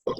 Good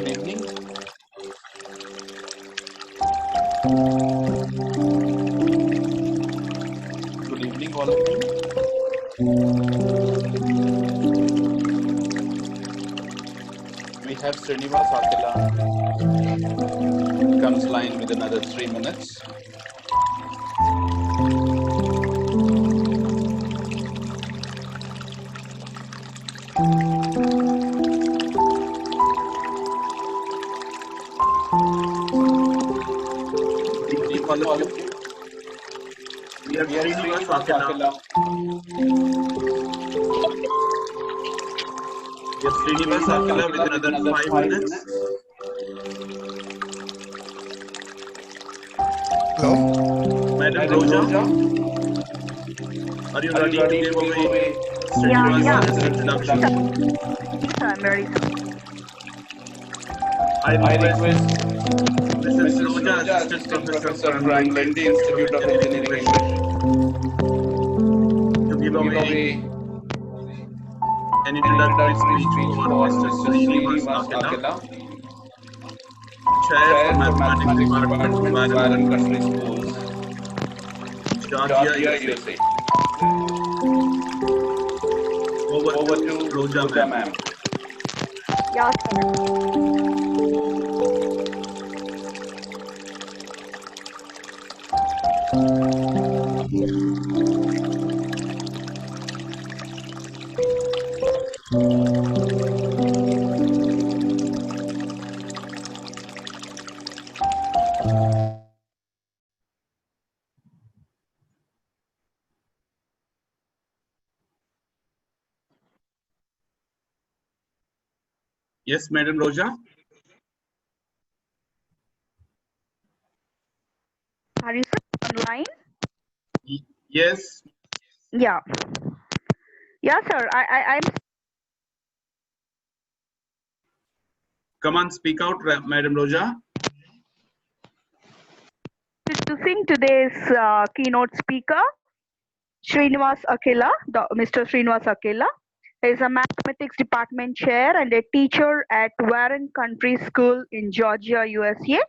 evening. Good evening, all of you. We have Srinivas Akela comes line with another 3 minutes. All of you. We have Srinivas Akela. Yes, Srinivas Akela with another 5 minutes. Hello? Madam Roja, are you ready to give away Srinivas' introduction? I'm ready. I request Mrs. Roja, Assistant Professor from Lendi Institute of Engineering, to give away an introductory speech for Mr. Srinivas Akela, Chair for Mathematics Department, Vizianagaram Country Schools, Georgia, USA. Over to Roja, ma'am. Yeah, sir. Yes, Madam Roja. Are you online? Yes. Yeah. Yeah, sir. I'm. Come on, speak out, Madam Roja. Introducing today's keynote speaker, Srinivas Akela, Mr. Srinivas Akela. He is a mathematics department chair and a teacher at Warren Country School in Georgia, USA.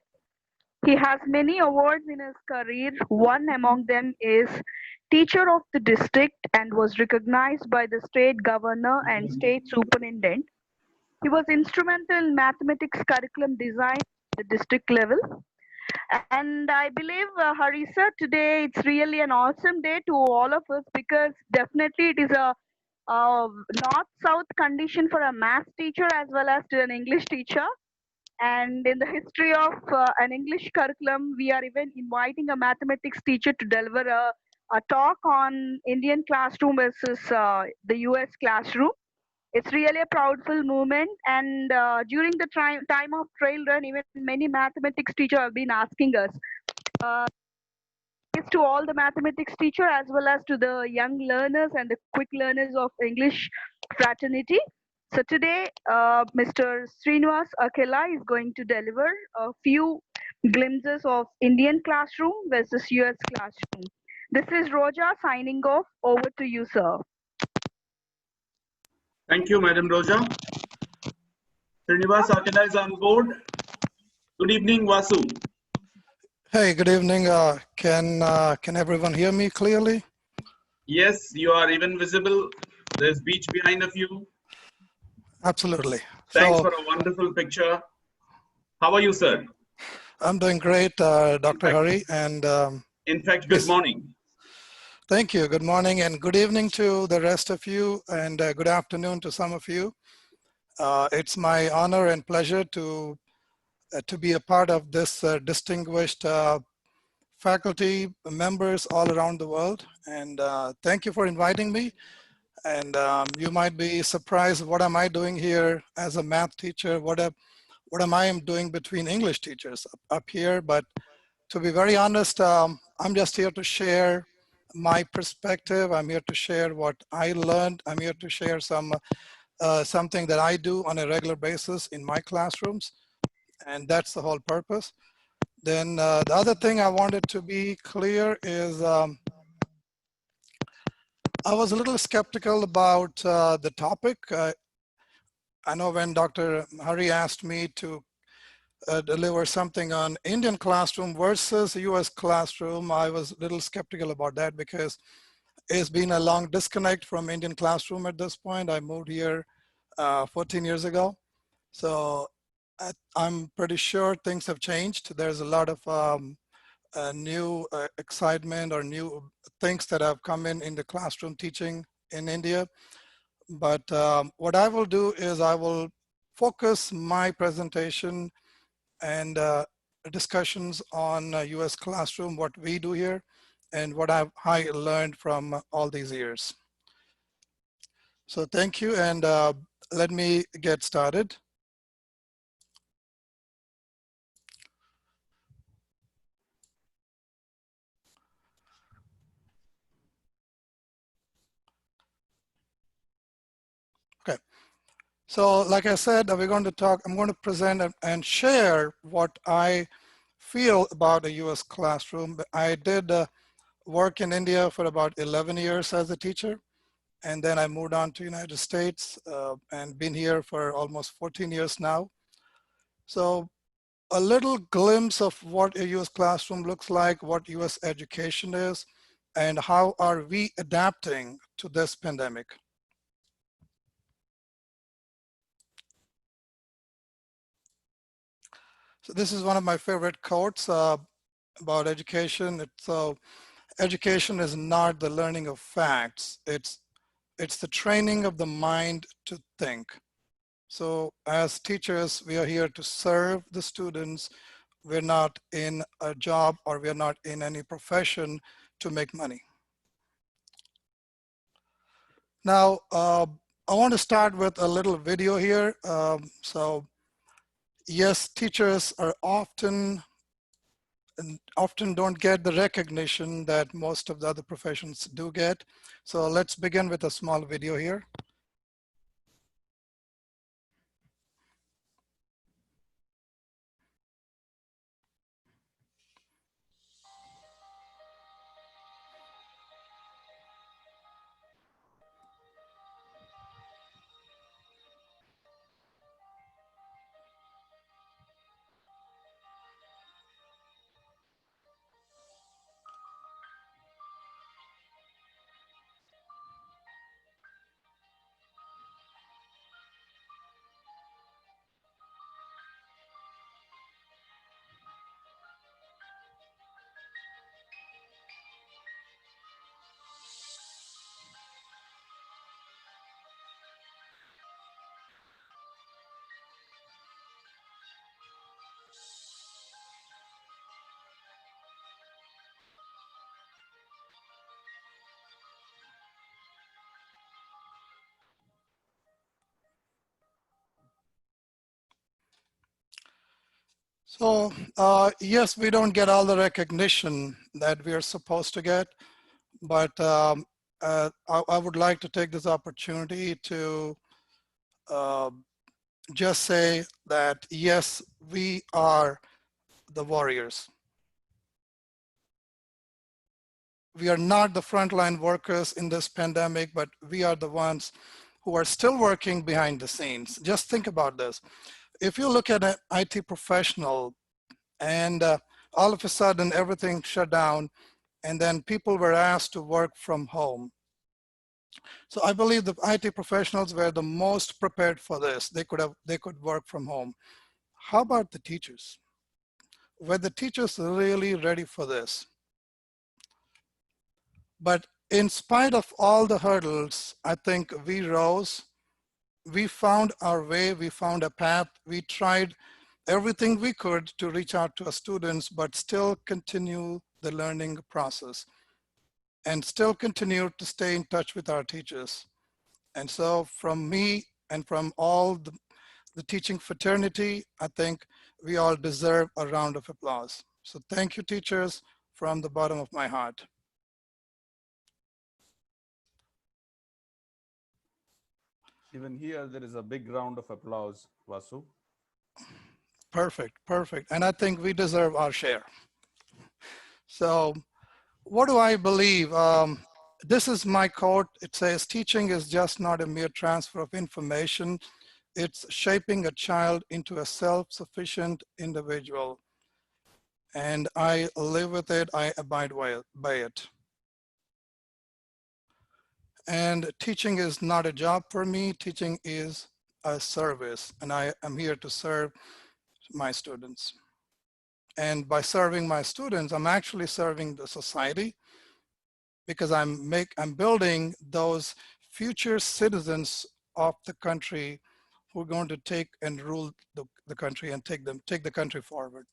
He has many awards in his career. One among them is Teacher of the District and was recognized by the state governor and state superintendent. He was instrumental in mathematics curriculum design at the district level. And I believe, Harisa, today it's really an awesome day to all of us because definitely it is a north-south condition for a math teacher as well as to an English teacher. And in the history of an English curriculum, we are even inviting a mathematics teacher to deliver a talk on Indian classroom versus the US classroom. It's really a proudful moment. And during the time of trail run, even many mathematics teachers have been asking us, to all the mathematics teacher as well as to the young learners and the quick learners of English fraternity. So today, Mr. Srinivas Akela is going to deliver a few glimpses of Indian classroom versus US classroom. This is Roja signing off. Over to you, sir. Thank you, Madam Roja. Srinivas Akela is on board. Good evening, Vasu. Hey, good evening. Can everyone hear me clearly? Yes, you are even visible. There's beach behind of you. Absolutely. Thanks So for a wonderful picture. How are you, sir? I'm doing great, Dr. Hari, and In fact, good morning. thank you. Good morning and good evening to the rest of you, and good afternoon to some of you. It's my honor and pleasure to be a part of this distinguished faculty members all around the world, and thank you for inviting me. And you might be surprised, what am I doing here as a math teacher? What am I doing between English teachers up here? But to be very honest, I'm just here to share my perspective. I'm here to share what I learned. I'm here to share something that I do on a regular basis in my classrooms. And that's the whole purpose. Then the other thing I wanted to be clear is I was a little skeptical about the topic. I know when Dr. Hari asked me to deliver something on Indian classroom versus US classroom, I was a little skeptical about that because it's been a long disconnect from Indian classroom at this point. I moved here 14 years ago. So I'm pretty sure things have changed. There's a lot of new excitement or new things that have come in the classroom teaching in India. But what I will do is I will focus my presentation and discussions on US classroom, what we do here, and what I learned from all these years. So thank you, and let me get started. Okay, so like I said, I'm going to present and share what I feel about a US classroom. I did work in India for about 11 years as a teacher. And then I moved on to United States and been here for almost 14 years now. So a little glimpse of what a US classroom looks like, what US education is, and how are we adapting to this pandemic. So this is one of my favorite quotes about education. Education is not the learning of facts. It's the training of the mind to think. So as teachers, we are here to serve the students. We're not in a job or we're not in any profession to make money. Now, I want to start with a little video here. So yes, teachers are often don't get the recognition that most of the other professions do get. So let's begin with a small video here. So yes, we don't get all the recognition that we are supposed to get, but I would like to take this opportunity to uh, just say that yes, we are the warriors. We are not the frontline workers in this pandemic, but we are the ones who are still working behind the scenes. Just think about this. If you look at an IT professional and all of a sudden everything shut down and then people were asked to work from home. So I believe the IT professionals were the most prepared for this. They could work from home. How about the teachers? Were the teachers really ready for this? But in spite of all the hurdles, I think we rose, we found our way, we found a path, we tried everything we could to reach out to our students, but still continue the learning process and still continue to stay in touch with our teachers. And so from me and from all the teaching fraternity, I think we all deserve a round of applause. So thank you, teachers, from the bottom of my heart. Even here, there is a big round of applause, Vasu. Perfect, perfect. And I think we deserve our share. So what do I believe? This is my quote. It says, teaching is just not a mere transfer of information. It's shaping a child into a self-sufficient individual. And I live with it, I abide by it. And teaching is not a job for me. Teaching is a service, and I am here to serve my students. And by serving my students, I'm actually serving the society, because I'm building those future citizens of the country who are going to take and rule the country and take the country forward.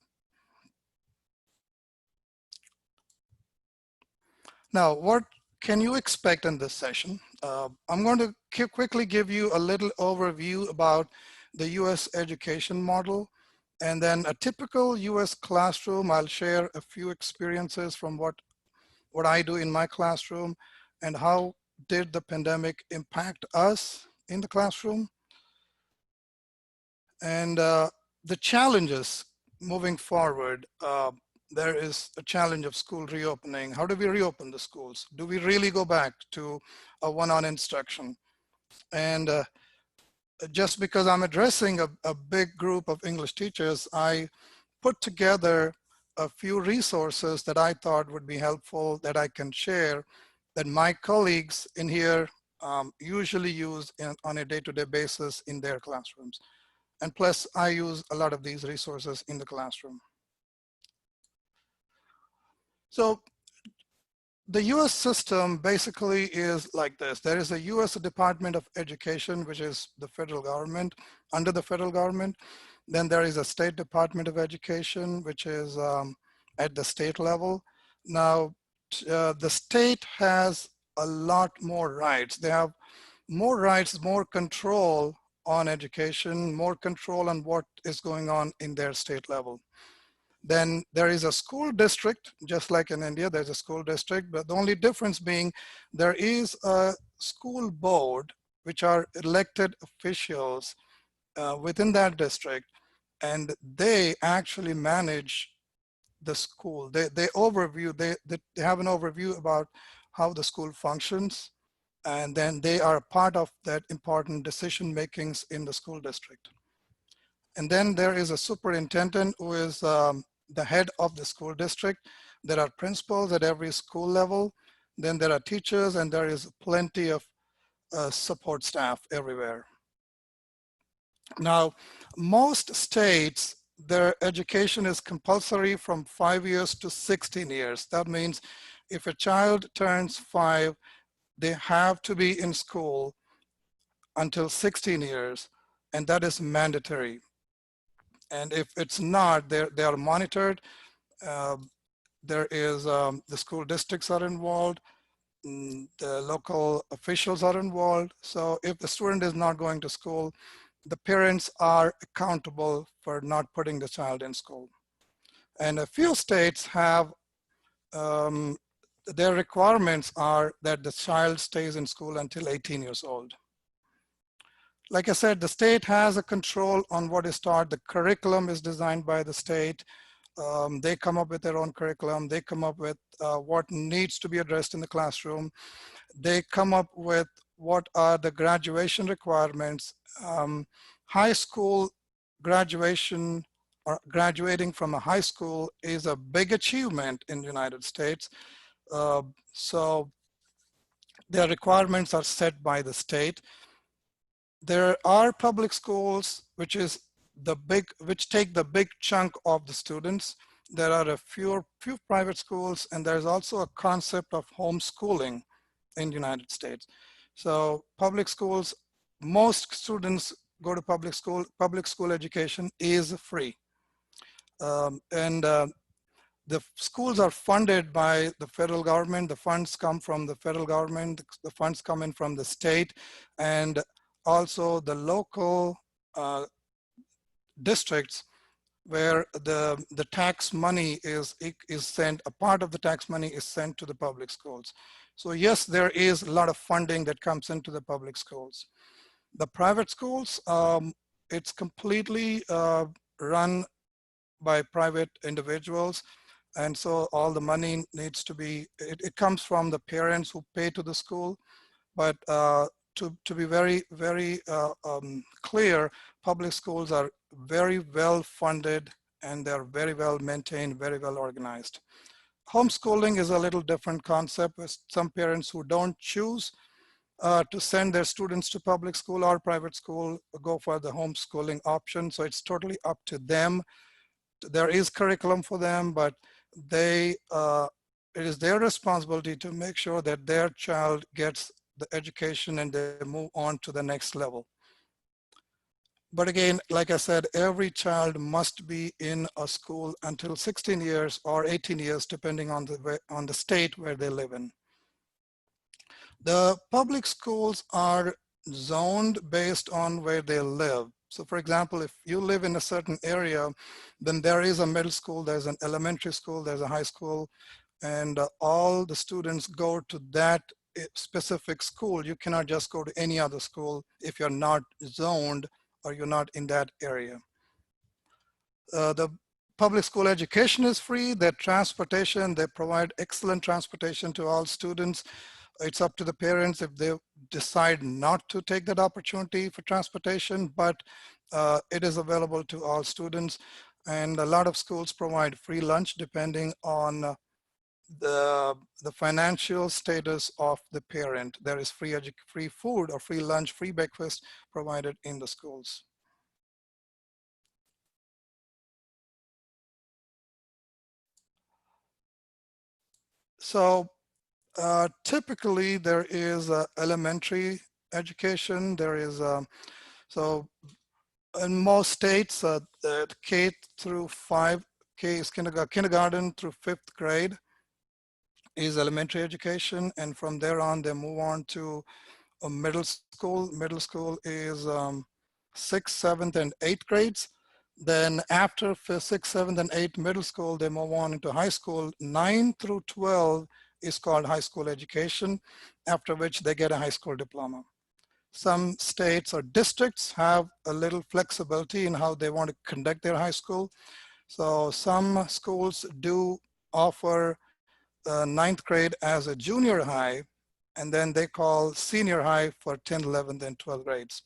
Now, what can you expect in this session? I'm going to quickly give you a little overview about the US education model. And then a typical US classroom, I'll share a few experiences from what I do in my classroom and how did the pandemic impact us in the classroom. And the challenges moving forward. There is a challenge of school reopening. How do we reopen the schools? Do we really go back to a one-on instruction? And just because I'm addressing a big group of English teachers, I put together a few resources that I thought would be helpful that I can share that my colleagues in here usually use on a day-to-day basis in their classrooms. And plus, I use a lot of these resources in the classroom. So the US system basically is like this. There is a US Department of Education, which is the federal government, under the federal government. Then there is a State Department of Education, which is at the state level. Now, the state has a lot more rights. They have more rights, more control on education, more control on what is going on in their state level. Then there is a school district, just like in India, there's a school district, but the only difference being there is a school board, which are elected officials within that district, and they actually manage the school. They have an overview about how the school functions, and then they are part of that important decision makings in the school district. And then there is a superintendent who is the head of the school district. There are principals at every school level. Then there are teachers, and there is plenty of support staff everywhere. Now, most states, their education is compulsory from 5 years to 16 years. That means if a child turns 5, they have to be in school until 16 years, and that is mandatory. And if it's not, they are monitored. There is, the school districts are involved, the local officials are involved. So if the student is not going to school, the parents are accountable for not putting the child in school. And a few states have, their requirements are that the child stays in school until 18 years old. Like I said, the state has a control on what is taught. The curriculum is designed by the state. They come up with their own curriculum. They come up with what needs to be addressed in the classroom. They come up with what are the graduation requirements. High school graduation or graduating from a high school is a big achievement in the United States. So their requirements are set by the state. There are public schools which take the big chunk of the students. There are a few private schools, and there's also a concept of homeschooling in the United States. So public schools, most students go to public school. Public school education is free. The schools are funded by the federal government. The funds come from the federal government. The funds come in from the state, and also the local districts where the tax money is sent, a part of the tax money is sent to the public schools. So yes, there is a lot of funding that comes into the public schools. The private schools, it's completely run by private individuals. And so all the money needs to be, it comes from the parents who pay to the school. But to be very, very clear, public schools are very well funded, and they're very well maintained, very well organized. Homeschooling is a little different concept, with some parents who don't choose to send their students to public school or private school go for the homeschooling option. So it's totally up to them. There is curriculum for them, but it is their responsibility to make sure that their child gets the education and they move on to the next level. But again, like I said, every child must be in a school until 16 years or 18 years, depending on the state where they live in. The public schools are zoned based on where they live. So for example, if you live in a certain area, then there is a middle school, there's an elementary school, there's a high school, and all the students go to that specific school. You cannot just go to any other school if you're not zoned or you're not in that area. The public school education is free. Their transportation, they provide excellent transportation to all students. It's up to the parents if they decide not to take that opportunity for transportation, but it is available to all students. And a lot of schools provide free lunch depending on the financial status of the parent. There is free food or free lunch, free breakfast provided in the schools. So typically there is elementary education. There is, so in most states, the K through 5, K is kindergarten through 5th grade is elementary education. And from there on, they move on to a middle school. Middle school is 6th, 7th, and 8th grades. Then after 5th, 6th, 7th, and 8th middle school, they move on into high school. 9 through 12 is called high school education, after which they get a high school diploma. Some states or districts have a little flexibility in how they want to conduct their high school. So some schools do offer 9th grade as a junior high, and then they call senior high for 10th, 11th, and 12th grades.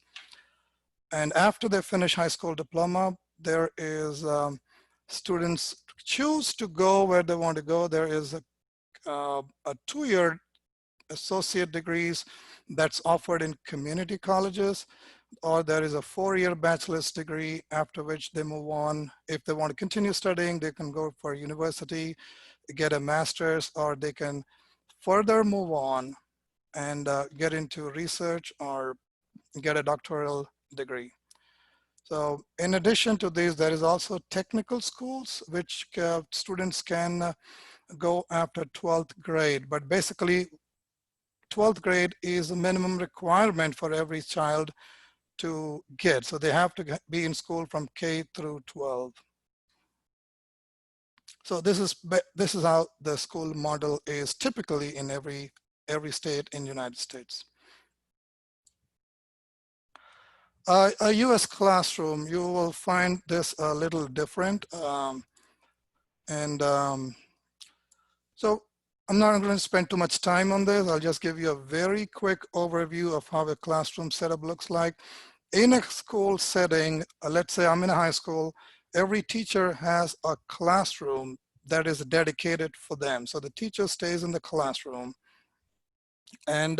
And after they finish high school diploma, there is students choose to go where they want to go. There is a 2-year associate degrees that's offered in community colleges, or there is a 4-year bachelor's degree, after which they move on. If they want to continue studying, they can go for university, get a master's, or they can further move on and get into research or get a doctoral degree. So in addition to this, there is also technical schools, which students can go after 12th grade. But basically, 12th grade is a minimum requirement for every child to get. So they have to be in school from K through 12. So this is how the school model is typically in every state in the United States. A US classroom, you will find this a little different. So I'm not going to spend too much time on this. I'll just give you a very quick overview of how a classroom setup looks like. In a school setting, let's say I'm in a high school, every teacher has a classroom that is dedicated for them. So the teacher stays in the classroom, and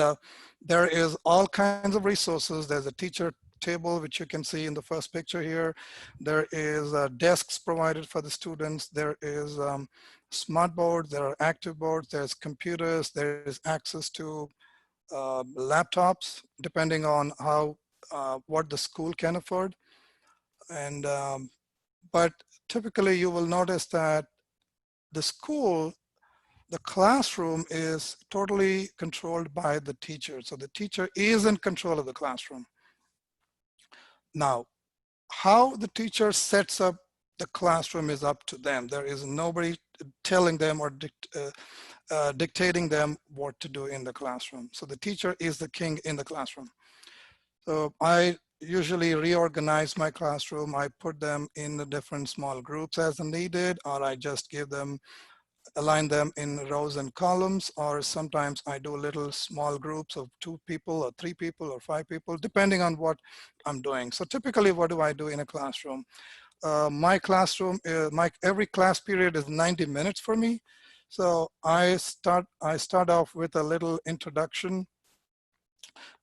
there is all kinds of resources. There's a teacher table, which you can see in the first picture here. There is desks provided for the students. There is smart boards, there are active boards, there's computers, there is access to laptops, depending on how what the school can afford. And but typically you will notice that the school, the classroom is totally controlled by the teacher. So the teacher is in control of the classroom. Now, how the teacher sets up the classroom is up to them. There is nobody telling them or dictating them what to do in the classroom. So the teacher is the king in the classroom. So I usually reorganize my classroom. I put them in the different small groups as needed, or I just give them, align them in rows and columns, or sometimes I do little small groups of 2 people or 3 people or 5 people, depending on what I'm doing. So typically, what do I do in a classroom? My classroom, every class period is 90 minutes for me. So I start off with a little introduction.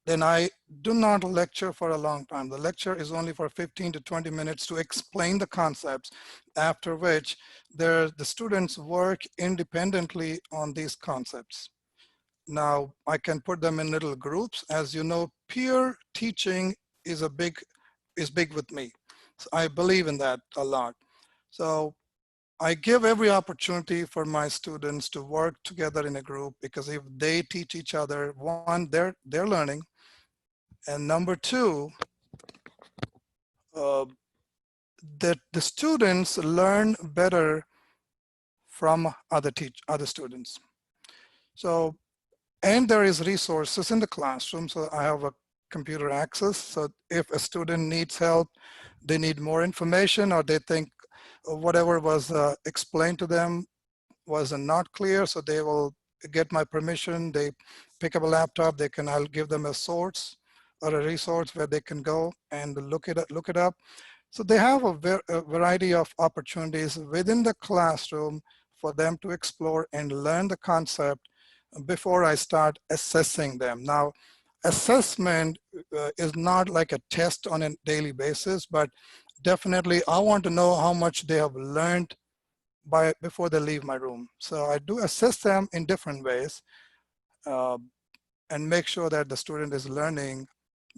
Then I do not lecture for a long time. The lecture is only for 15 to 20 minutes to explain the concepts, after which the students work independently on these concepts. Now, I can put them in little groups. As you know, peer teaching is big with me. So I believe in that a lot. So I give every opportunity for my students to work together in a group, because if they teach each other, one, they're learning. And number 2, that the students learn better from other students. So, and there is resources in the classroom. So I have a computer access. So if a student needs help, they need more information, or they think whatever was explained to them was not clear, so they will get my permission. They pick up a laptop, I'll give them a source or a resource where they can go and look it up. So they have a variety of opportunities within the classroom for them to explore and learn the concept before I start assessing them. Now, assessment is not like a test on a daily basis, but definitely I want to know how much they have learned before they leave my room. So I do assess them in different ways and make sure that the student is learning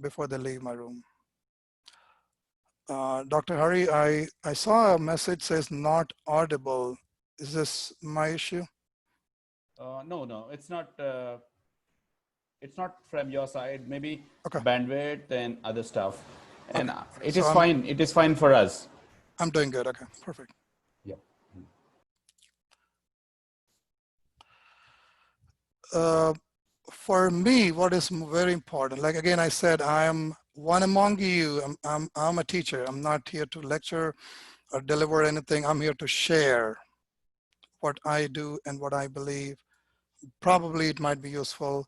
before they leave my room. Dr. Hari, I saw a message says not audible. Is this my issue? No, it's not. It's not from your side. Maybe Okay. bandwidth and other stuff. And Okay. it is fine. It is fine for us. I'm doing good. Okay, perfect. Yeah. For me, what is very important, like again, I said, I am one among you. I'm a teacher. I'm not here to lecture or deliver anything. I'm here to share what I do and what I believe. Probably it might be useful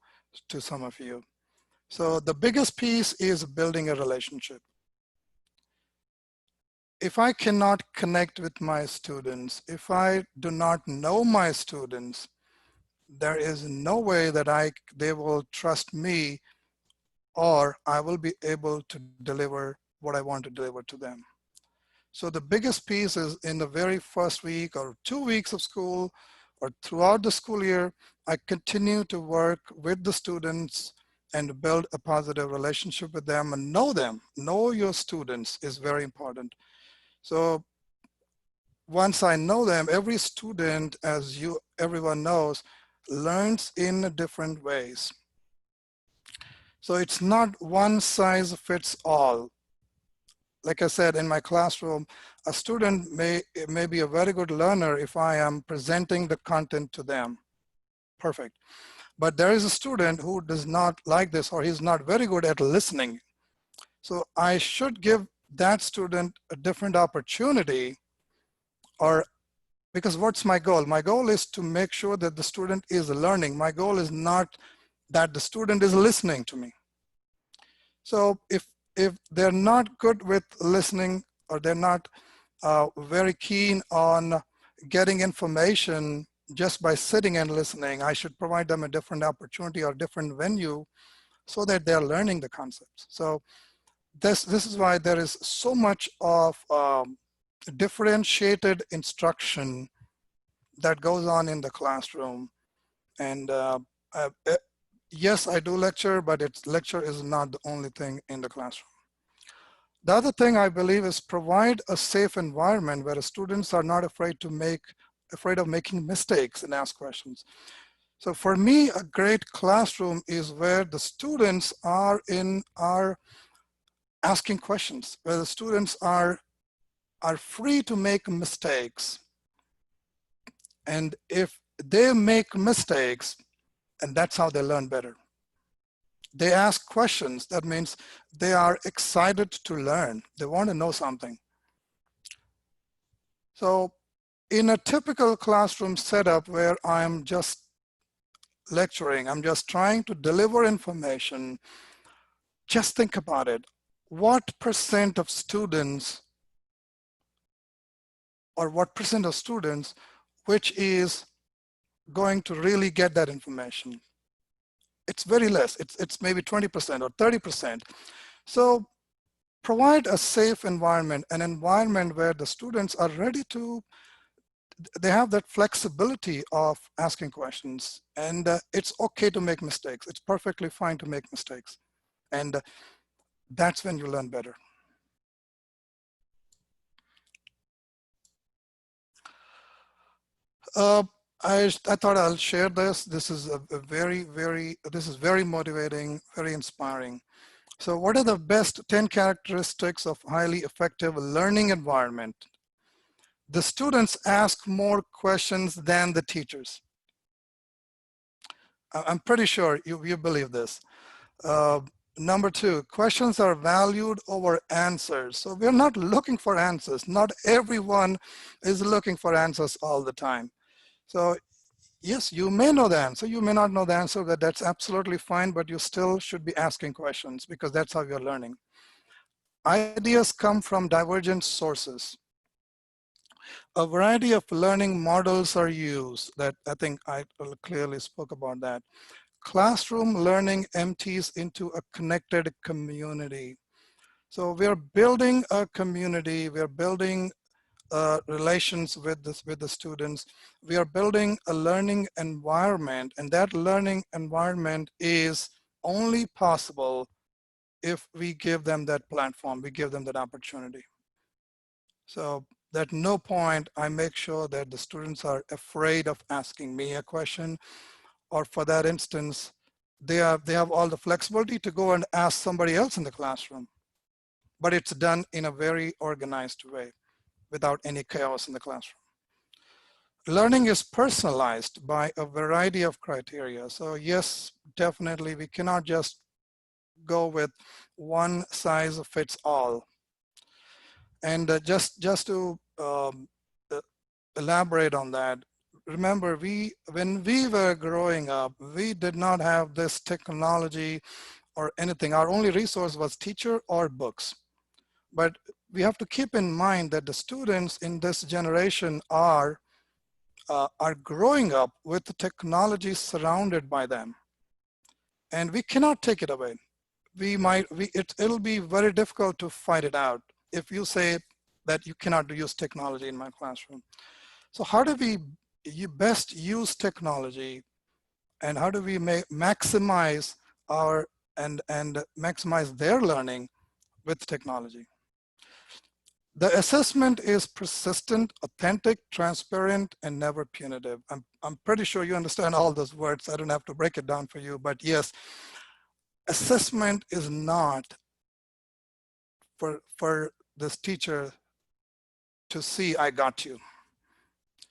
to some of you. So the biggest piece is building a relationship. If I cannot connect with my students, if I do not know my students, there is no way that they will trust me, or I will be able to deliver what I want to deliver to them. So the biggest piece is in the very first week or 2 weeks of school or throughout the school year, I continue to work with the students and build a positive relationship with them and know them. Know your students is very important. So once I know them, every student, as everyone knows, learns in different ways. So it's not one size fits all. Like I said, in my classroom, a student may be a very good learner if I am presenting the content to them. Perfect. But there is a student who does not like this, or he's not very good at listening. So I should give that student a different opportunity, or because what's my goal? My goal is to make sure that the student is learning. My goal is not that the student is listening to me. So if they're not good with listening, or they're not very keen on getting information just by sitting and listening, I should provide them a different opportunity or different venue so that they're learning the concepts. So this is why there is so much of differentiated instruction that goes on in the classroom. And yes, I do lecture, but lecture is not the only thing in the classroom. The other thing I believe is provide a safe environment where the students are not afraid of making mistakes and ask questions. So for me, a great classroom is where the students are asking questions, where the students are free to make mistakes. And if they make mistakes, and that's how they learn better. They ask questions. That means they are excited to learn. They want to know something. So in a typical classroom setup where I'm just lecturing, I'm just trying to deliver information, just think about it. What percent of students, or what percent of students which is going to really get that information? It's very less. It's maybe 20% or 30%. So provide a safe environment, an environment where the students are ready to, they have that flexibility of asking questions, and it's okay to make mistakes. It's perfectly fine to make mistakes. And that's when you learn better. I thought I'll share this. This is this is very motivating, very inspiring. So what are the best 10 characteristics of highly effective learning environment? The students ask more questions than the teachers. I'm pretty sure you believe this. Number 2, questions are valued over answers. So we're not looking for answers. Not everyone is looking for answers all the time. So yes, you may know the answer, you may not know the answer, that's absolutely fine, but you still should be asking questions because that's how you're learning. Ideas come from divergent sources. A variety of learning models are used. That I think I clearly spoke about that. Classroom learning empties into a connected community. So we're building a community, we're building relations with the students. We are building a learning environment, and that learning environment is only possible if we give them that platform, we give them that opportunity. So at no point I make sure that the students are afraid of asking me a question, or for that instance, they have all the flexibility to go and ask somebody else in the classroom, but it's done in a very organized way, without any chaos in the classroom. Learning is personalized by a variety of criteria. So yes, definitely we cannot just go with one size fits all. And just to elaborate on that, remember when we were growing up, we did not have this technology or anything. Our only resource was teacher or books. But we have to keep in mind that the students in this generation are growing up with the technology surrounded by them, and we cannot take it away. It'll be very difficult to fight it out if you say that you cannot use technology in my classroom. So how do we best use technology, and how do we maximize and maximize their learning with technology? The assessment is persistent, authentic, transparent, and never punitive. I'm pretty sure you understand all those words. I don't have to break it down for you, but yes, assessment is not for this teacher to see, I got you.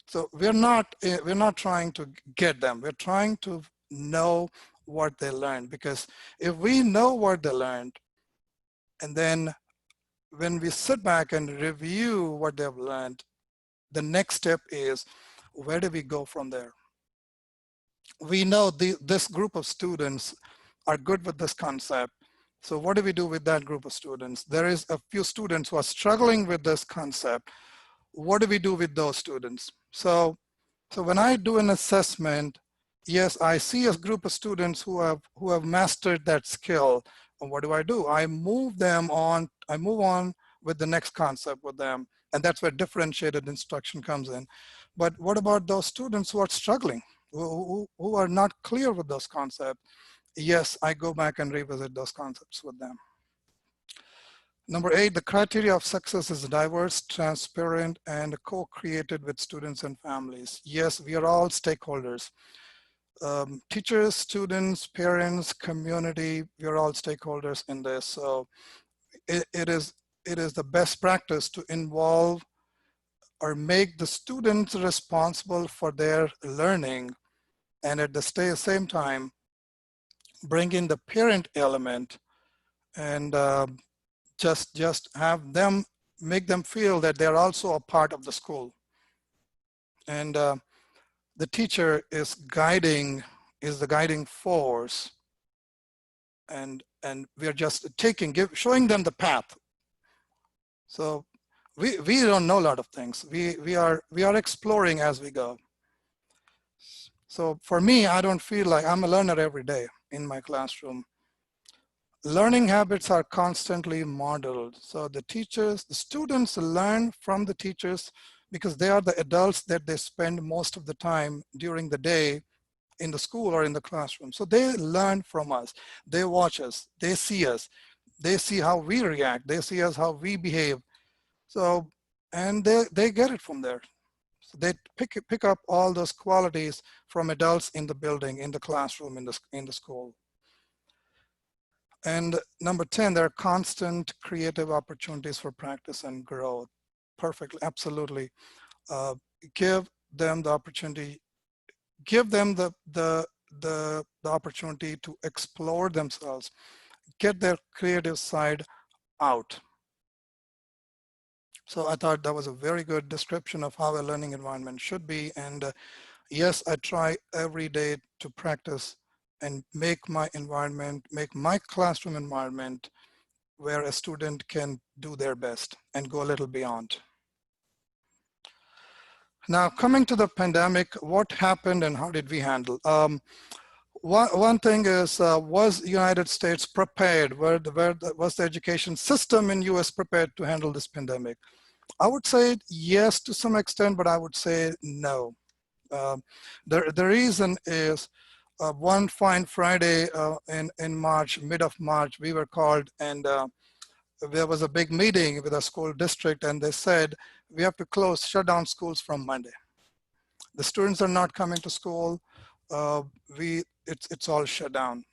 So we're not trying to get them. We're trying to know what they learned, because if we know what they learned, and then when we sit back and review what they've learned, the next step is, where do we go from there? We know this group of students are good with this concept. So what do we do with that group of students? There is a few students who are struggling with this concept. What do we do with those students? So when I do an assessment, yes, I see a group of students who have mastered that skill. And what do? I move on with the next concept with them. And that's where differentiated instruction comes in. But what about those students who are struggling, who are not clear with those concepts? Yes, I go back and revisit those concepts with them. Number 8, the criteria of success is diverse, transparent, and co-created with students and families. Yes, we are all stakeholders. Teachers, students, parents, community, we are all stakeholders in this. So it is the best practice to involve or make the students responsible for their learning, and at the same time, bring in the parent element, and just have them, make them feel that they're also a part of the school. And the teacher is the guiding force, and we are just showing them the path. So we don't know a lot of things. We are exploring as we go. So for me, I don't feel like I'm a learner every day in my classroom. Learning habits are constantly modeled. So the students learn from the teachers, because they are the adults that they spend most of the time during the day in the school or in the classroom. So they learn from us. They watch us. They see us. They see how we react. They see us, how we behave. So, and they get it from there. So they pick up all those qualities from adults in the building, in the classroom, in the school. And number 10, there are constant creative opportunities for practice and growth. Perfectly, absolutely. Give them the opportunity, give them the opportunity to explore themselves, get their creative side out. So I thought that was a very good description of how a learning environment should be. And yes, I try every day to practice and make my classroom environment where a student can do their best and go a little beyond. Now, coming to the pandemic, what happened and how did we handle? One thing is, was United States prepared? Was the education system in US prepared to handle this pandemic? I would say yes to some extent, but I would say no. The reason is, one fine Friday in March, mid of March, we were called, and there was a big meeting with a school district, and they said, we have to shut down schools from Monday. The students are not coming to school. It's all shut down.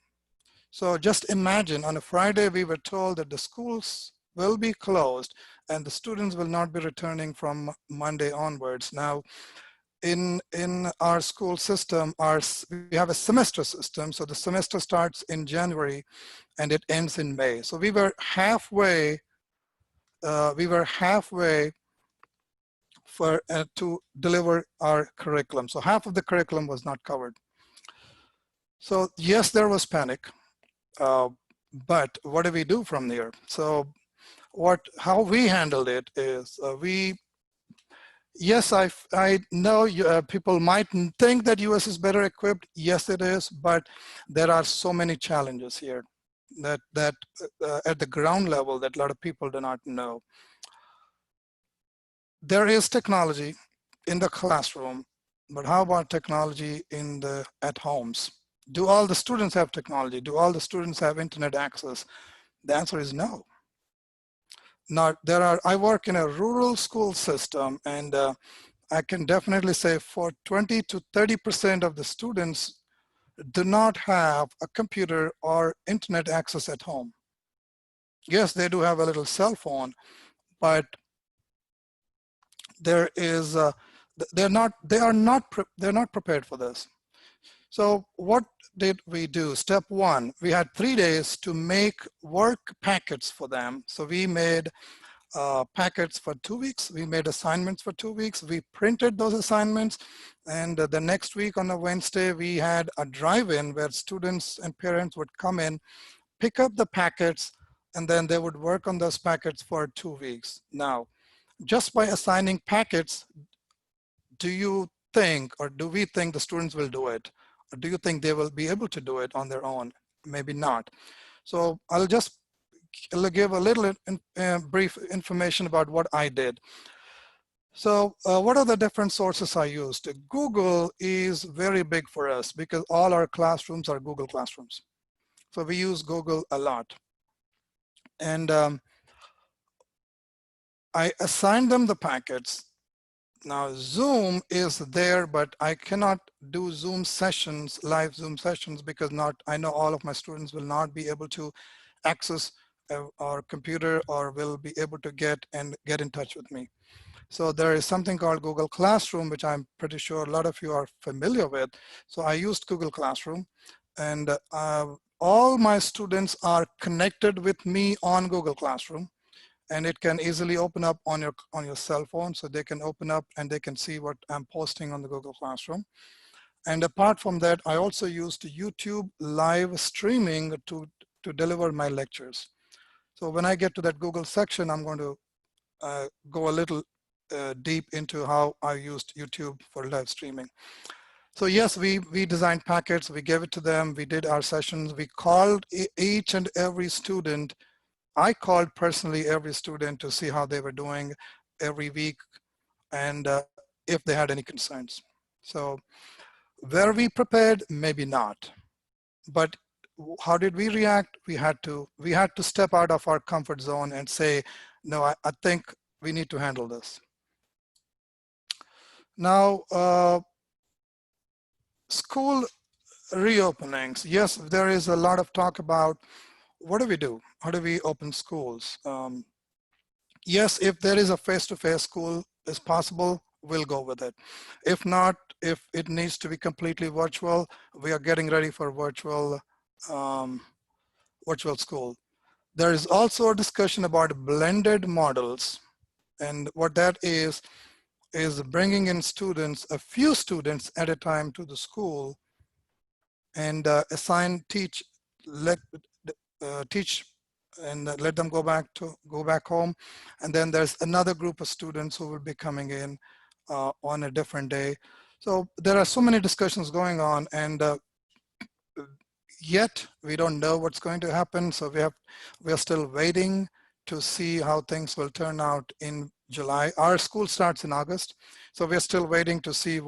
So just imagine, on a Friday, we were told that the schools will be closed and the students will not be returning from Monday onwards. Now, in our school system, we have a semester system. So the semester starts in January and it ends in May. So we were halfway to deliver our curriculum. So half of the curriculum was not covered. So yes, there was panic, but what do we do from there? So how we handled it is, yes, I know people might think that US is better equipped. Yes, it is, but there are so many challenges here that at the ground level that a lot of people do not know. There is technology in the classroom, but how about technology at homes? Do all the students have technology? Do all the students have internet access? The answer is no. I work in a rural school system, and I can definitely say for 20 to 30% of the students do not have a computer or internet access at home. Yes, they do have a little cell phone, but there is they're not prepared for this. So what did we do? Step one, we had 3 days to make work packets for them. So we made packets for 2 weeks. We made assignments for 2 weeks. We printed those assignments. And the next week on a Wednesday, we had a drive-in where students and parents would come in, pick up the packets, and then they would work on those packets for 2 weeks. Now, just by assigning packets, do you think, or do we think the students will do it? Or do you think they will be able to do it on their own? Maybe not. So I'll just give a little brief information about what I did. So what are the different sources I used? Google is very big for us because all our classrooms are Google classrooms. So we use Google a lot. And I assigned them the packets. Now Zoom is there, but I cannot do Zoom sessions, live Zoom sessions, because I know all of my students will not be able to access our computer or will be able to get in touch with me. So there is something called Google Classroom, which I'm pretty sure a lot of you are familiar with. So I used Google Classroom, and all my students are connected with me on Google Classroom. And it can easily open up on your cell phone, so they can open up and they can see what I'm posting on the Google Classroom. And apart from that, I also used YouTube live streaming to deliver my lectures. So when I get to that Google section, I'm going to go a little deep into how I used YouTube for live streaming. So yes, we designed packets, we gave it to them, we did our sessions, we called each and every student. I called personally every student to see how they were doing every week and if they had any concerns. So were we prepared? Maybe not. But how did we react? We had to step out of our comfort zone and say, no, I think we need to handle this. Now, school reopenings. Yes, there is a lot of talk about what do we do? How do we open schools? Yes, if there is a face-to-face school is possible, we'll go with it. If not, if it needs to be completely virtual, we are getting ready for virtual school. There is also a discussion about blended models. And what that is bringing in students, a few students at a time to the school and teach and let them go back home. And then there's another group of students who will be coming in on a different day. So there are so many discussions going on, and yet we don't know what's going to happen. So we are still waiting to see how things will turn out in July. Our school starts in August, so we're still waiting to see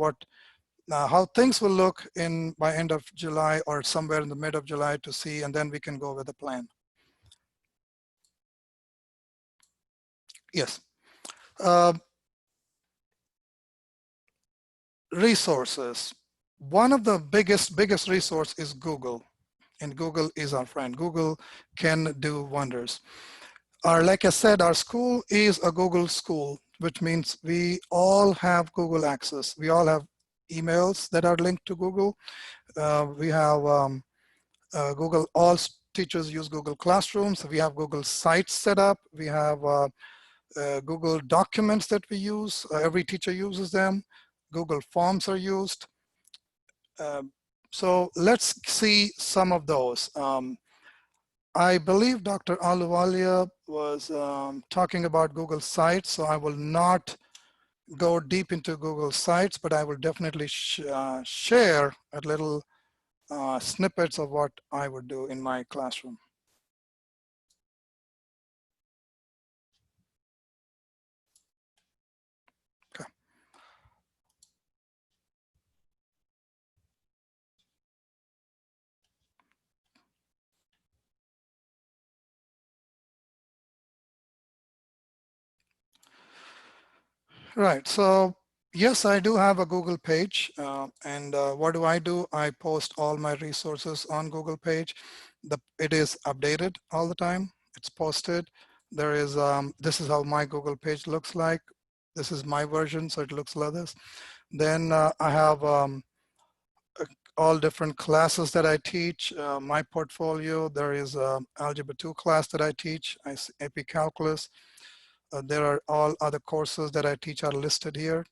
how things will look by end of July or somewhere in the mid of July to see, and then we can go with a plan. Yes. Resources. One of the biggest resource is Google, and Google is our friend. Google can do wonders. Like I said, our school is a Google school, which means we all have Google access. We all have emails that are linked to Google. We have Google, all teachers use Google Classroom. So we have Google Sites set up. We have Google Documents that we use. Every teacher uses them. Google Forms are used. So let's see some of those. I believe Dr. Ahluwalia was talking about Google Sites, so I will not go deep into Google Sites, but I will definitely share a little snippets of what I would do in my classroom. Okay. Right, so Yes, I do have a Google page. And what do? I post all my resources on Google page. It is updated all the time. It's posted. There is, this is how my Google page looks like. This is my version, so it looks like this. Then I have all different classes that I teach. My portfolio, there is Algebra 2 class that I teach, AP Calculus. There are all other courses that I teach are listed here.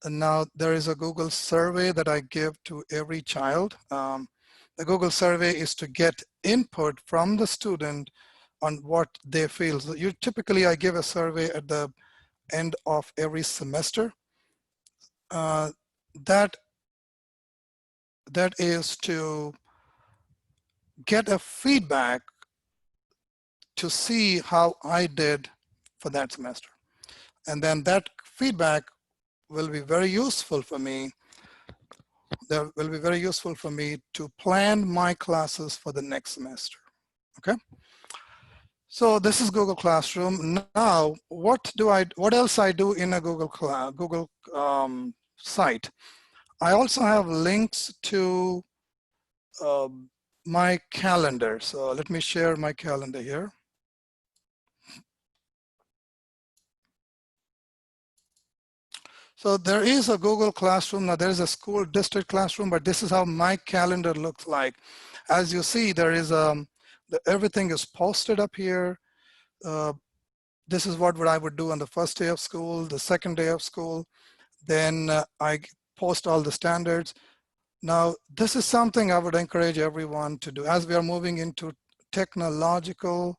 And now there is a Google survey that I give to every child. The Google survey is to get input from the student on what they feel. So typically I give a survey at the end of every semester. That is to get a feedback to see how I did for that semester. And then that feedback will be very useful for me. That will be very useful for me to plan my classes for the next semester, okay? So this is Google Classroom. Now, what else I do in a Google site? I also have links to my calendar. So let me share my calendar here. So there is a Google Classroom. Now there is a school district classroom, but this is how my calendar looks like. As you see, there is everything is posted up here. This is what I would do on the first day of school, the second day of school. Then I post all the standards. Now, this is something I would encourage everyone to do as we are moving into technological,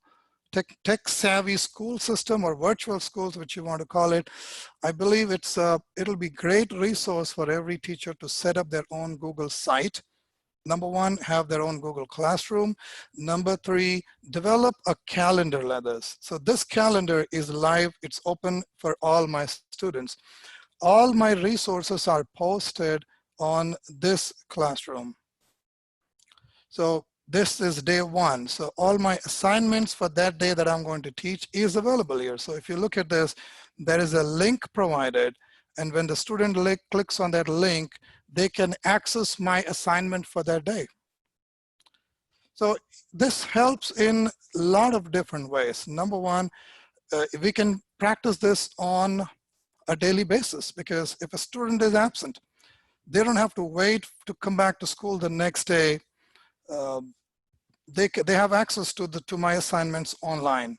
tech-savvy school system or virtual schools, which you want to call it. I believe it'll be great resource for every teacher to set up their own Google site. Number one, have their own Google Classroom. Number three, develop a calendar like this. So this calendar is live. It's open for all my students. All my resources are posted on this classroom. So this is day one. So all my assignments for that day that I'm going to teach is available here. So if you look at this, there is a link provided. And when the student clicks on that link, they can access my assignment for that day. So this helps in a lot of different ways. Number one, we can practice this on a daily basis, because if a student is absent, they don't have to wait to come back to school the next day. They have access to my assignments online.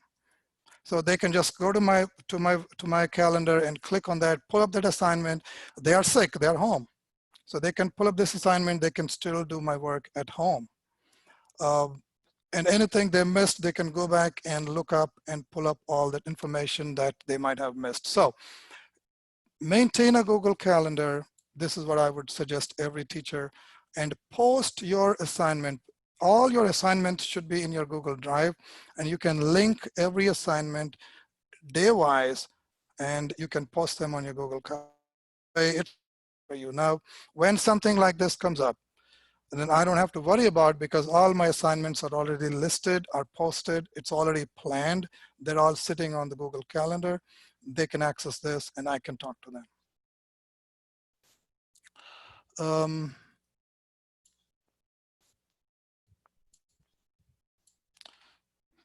So they can just go to my calendar and click on that, pull up that assignment. They are sick, they are home. So they can pull up this assignment, they can still do my work at home. And anything they missed, they can go back and look up and pull up all that information that they might have missed. So maintain a Google Calendar. This is what I would suggest every teacher, and post your assignment. All your assignments should be in your Google Drive, and you can link every assignment day-wise, and you can post them on your Google Calendar. It's for you. Now, when something like this comes up, then I don't have to worry about, because all my assignments are already listed, are posted, it's already planned. They're all sitting on the Google Calendar. They can access this and I can talk to them.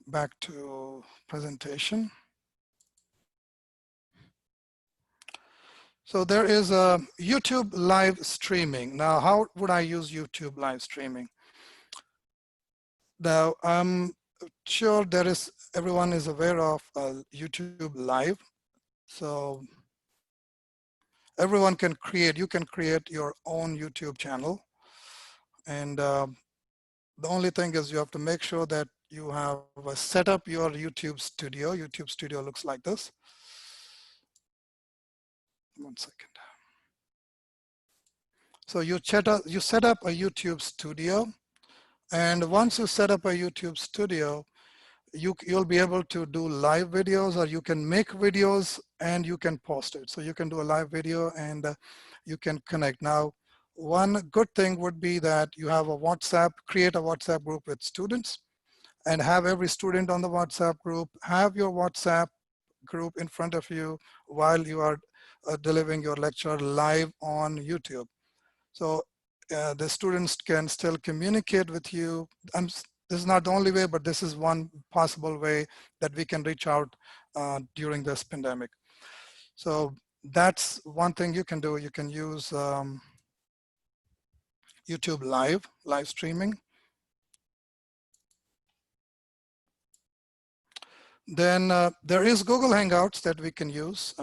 Back to presentation. So there is a YouTube live streaming. Now, how would I use YouTube live streaming? Now, I'm sure everyone is aware of YouTube Live. So everyone can you can create your own YouTube channel. And the only thing is you have to make sure that you have set up your YouTube studio. YouTube studio looks like this. 1 second. So you set up a YouTube studio, and once you set up a YouTube studio, you'll be able to do live videos, or you can make videos and you can post it. So you can do a live video and you can connect. Now, one good thing would be that you have create a WhatsApp group with students, and have every student on the WhatsApp group, have your WhatsApp group in front of you while you are delivering your lecture live on YouTube. So the students can still communicate with you. This is not the only way, but this is one possible way that we can reach out during this pandemic. So that's one thing you can do. You can use YouTube live streaming. Then there is Google Hangouts that we can use.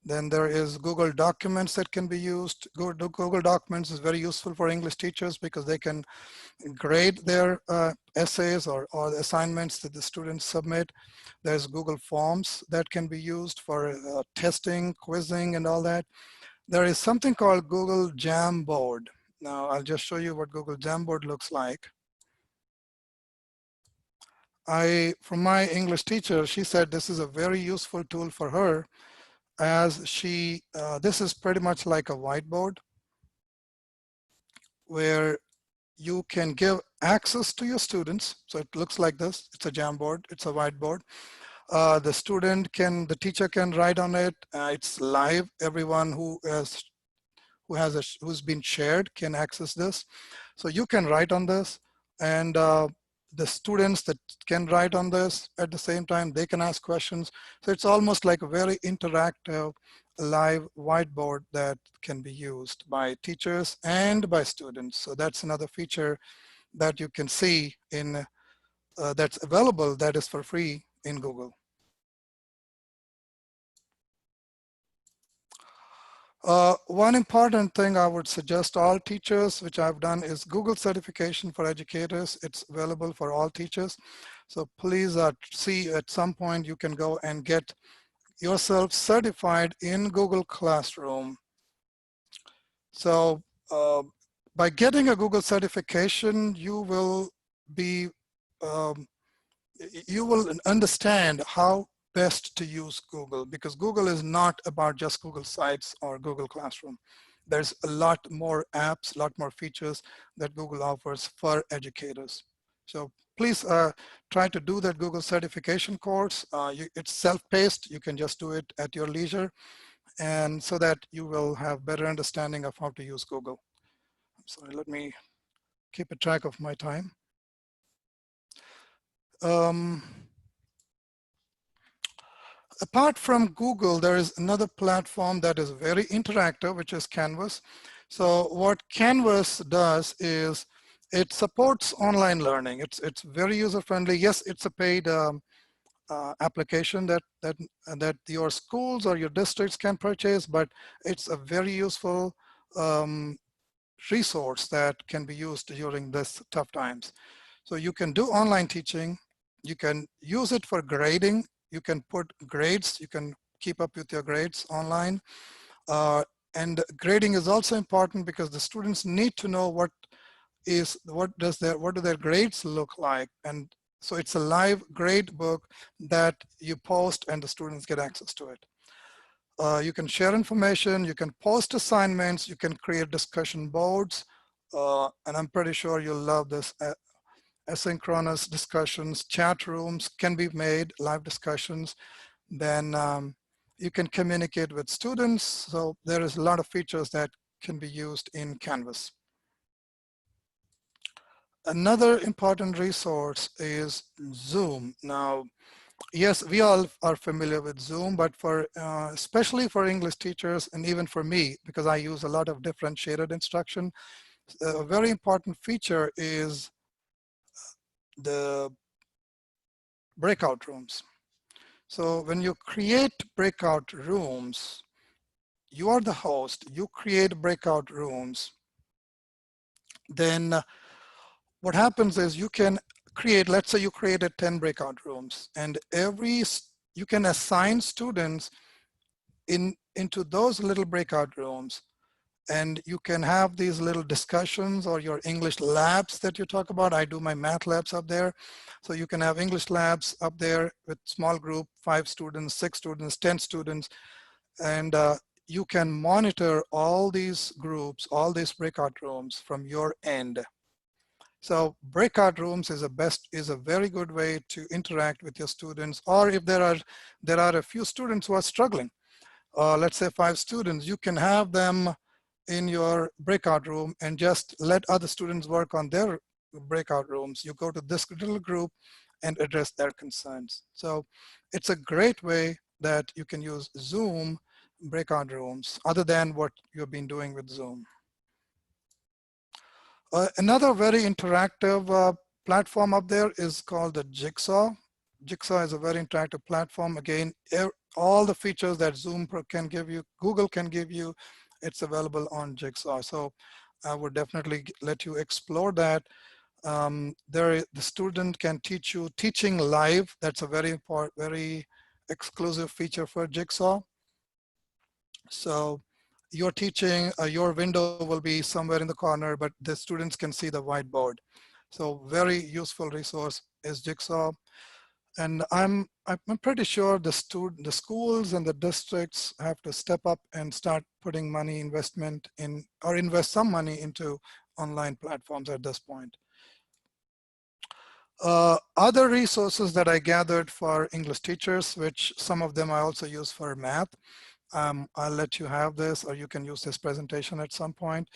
Then there is Google Documents that can be used. Google Documents is very useful for English teachers because they can grade their essays or the assignments that the students submit. There's Google Forms that can be used for testing, quizzing, and all that. There is something called Google Jamboard. Now I'll just show you what Google Jamboard looks like. From my English teacher, she said this is a very useful tool for her, as this is pretty much like a whiteboard where you can give access to your students. So it looks like this. It's a Jamboard. It's a whiteboard. The teacher can write on it. It's live. Everyone who's been shared can access this. So you can write on this, and the students that can write on this at the same time, they can ask questions. So it's almost like a very interactive live whiteboard that can be used by teachers and by students. So that's another feature that you can see in that's available, that is for free in Google. One important thing I would suggest all teachers, which I've done, is Google certification for educators. It's available for all teachers. So please see at some point you can go and get yourself certified in Google Classroom. So by getting a Google certification, you will understand how best to use Google, because Google is not about just Google Sites or Google Classroom. There's a lot more apps, a lot more features that Google offers for educators. So please try to do that Google certification course. It's self-paced. You can just do it at your leisure, and so that you will have better understanding of how to use Google. I'm sorry, let me keep a track of my time. Apart from Google, there is another platform that is very interactive, which is Canvas. So what Canvas does is it supports online learning. It's very user-friendly. Yes, it's a paid application that your schools or your districts can purchase, but it's a very useful resource that can be used during this tough times. So you can do online teaching. You can use it for grading. You can put grades. You can keep up with your grades online. And grading is also important because the students need to know what do their grades look like. And so it's a live grade book that you post and the students get access to it. You can share information, you can post assignments, you can create discussion boards, and I'm pretty sure you'll love this. Asynchronous discussions, chat rooms can be made, live discussions. Then you can communicate with students. So there is a lot of features that can be used in Canvas. Another important resource is Zoom. Now, yes, we all are familiar with Zoom, but for especially for English teachers and even for me, because I use a lot of differentiated instruction, a very important feature is the breakout rooms. So when you create breakout rooms, you are the host, you create breakout rooms, then what happens is you can create, let's say you created 10 breakout rooms, and you can assign students into those little breakout rooms, and you can have these little discussions or your English labs that you talk about. I do my math labs up there. So you can have English labs up there with small group, 5 students, 6 students, 10 students, and you can monitor all these groups, all these breakout rooms from your end. So breakout rooms is a very good way to interact with your students, or if there are a few students who are struggling. let's say 5 students, you can have them in your breakout room and just let other students work on their breakout rooms. You go to this little group and address their concerns. So it's a great way that you can use Zoom breakout rooms other than what you've been doing with Zoom. Another very interactive platform up there is called the Jigsaw. Jigsaw is a very interactive platform. Again, all the features that Zoom can give you, Google can give you, it's available on Jigsaw. So I would definitely let you explore that. The student can teach you teaching live. That's a very important, very exclusive feature for Jigsaw. So you're teaching, your window will be somewhere in the corner, but the students can see the whiteboard. So very useful resource is Jigsaw. And I'm pretty sure the schools and the districts have to step up and start putting money investment in, or invest some money into online platforms at this point. Other resources that I gathered for English teachers, which some of them I also use for math. I'll let you have this, or you can use this presentation at some point.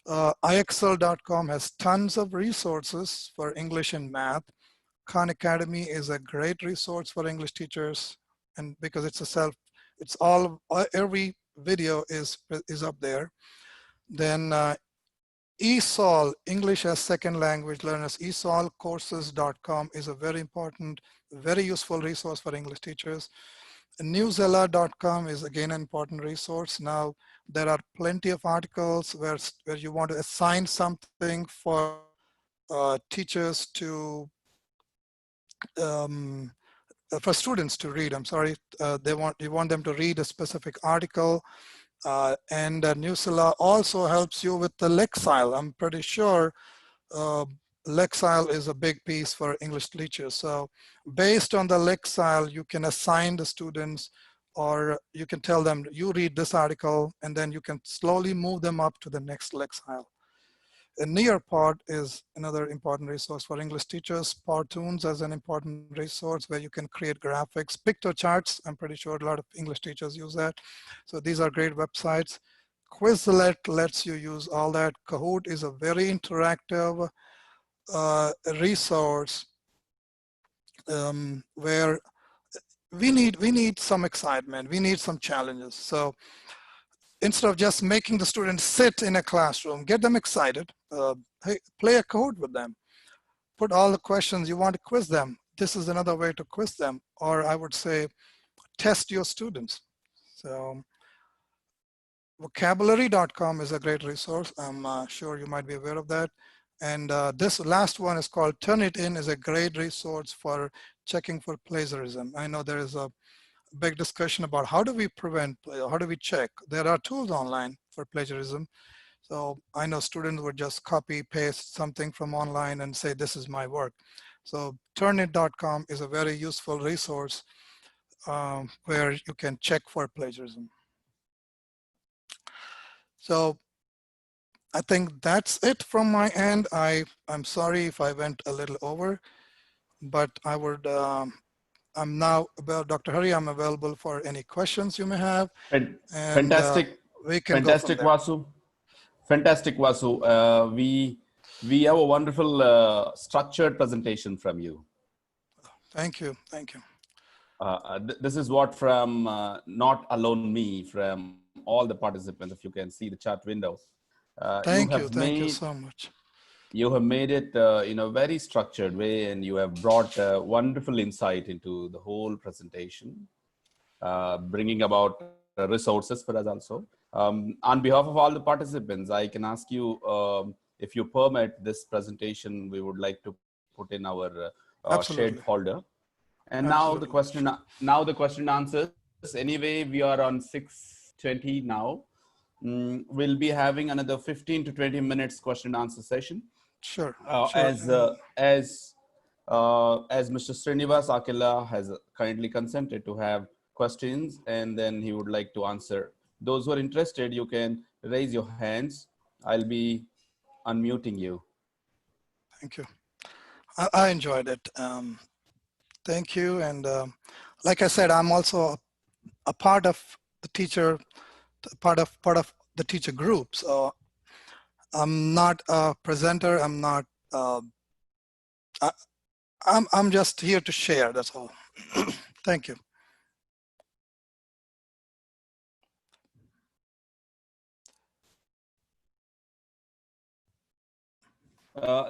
IXL.com has tons of resources for English and math. Khan Academy is a great resource for English teachers, and because it's all, every video is up there. Then ESOL, English as Second Language Learners, esolcourses.com is a very important, very useful resource for English teachers. Newsella.com is again an important resource. Now, there are plenty of articles where you want to assign something for teachers to, for students to read. I'm sorry, you want them to read a specific article. And Newsella also helps you with the Lexile. I'm pretty sure Lexile is a big piece for English teachers. So based on the Lexile, you can assign the students, or you can tell them, you read this article, and then you can slowly move them up to the next Lexile. And Nearpod is another important resource for English teachers. Powtoons is an important resource where you can create graphics. Pictocharts, I'm pretty sure a lot of English teachers use that. So these are great websites. Quizlet lets you use all that. Kahoot is a very interactive resource where we need some excitement. We need some challenges. So instead of just making the students sit in a classroom, get them excited. Hey, play a Kahoot with them. Put all the questions you want to quiz them. This is another way to quiz them. Or I would say, test your students. So vocabulary.com is a great resource. I'm sure you might be aware of that. And this last one is called Turnitin, is a great resource for checking for plagiarism. I know there is a big discussion about how do we prevent, how do we check? There are tools online for plagiarism. So I know students would just copy, paste something from online and say, this is my work. So Turnitin.com is a very useful resource where you can check for plagiarism. So I think that's it from my end. I'm sorry if I went a little over, but I would, I'm now, Dr. Hari, I'm available for any questions you may have. And Fantastic. We can fantastic, go from there. Vasu. Fantastic, Vasu. We have a wonderful structured presentation from you. Thank you. Thank you. This is what from not alone me, from all the participants, if you can see the chat window. Thank you so much. You have made it in a very structured way, and you have brought wonderful insight into the whole presentation, bringing about resources for us also. On behalf of all the participants, I can ask you, if you permit this presentation, we would like to put in our shared folder. And now the question and answers. Anyway, we are on 6:20 now. We'll be having another 15 to 20 minutes question and answer session. Sure. As Mr. Srinivas Akela has kindly consented to have questions, and then he would like to answer. Those who are interested, you can raise your hands. I'll be unmuting you. Thank you. I enjoyed it. Thank you. And like I said, I'm also a part of the teacher, part of the teacher group. So I'm not a presenter. I'm not. I'm just here to share. That's all. Thank you.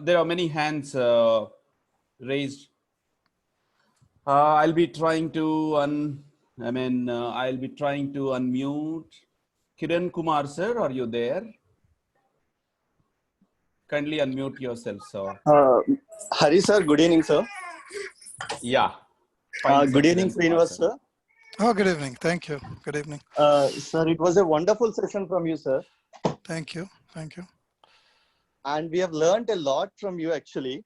There are many hands raised. I'll be trying to I'll be trying to unmute. Kiran Kumar sir, are you there? Kindly unmute yourself, sir. Hari sir, good evening, sir. Yeah. Fine, Good sir. evening, Kiran Kumar, Srinivas, sir. Oh, good evening. Thank you. Good evening. Sir, it was a wonderful session from you, sir. Thank you. Thank you. And we have learned a lot from you, actually.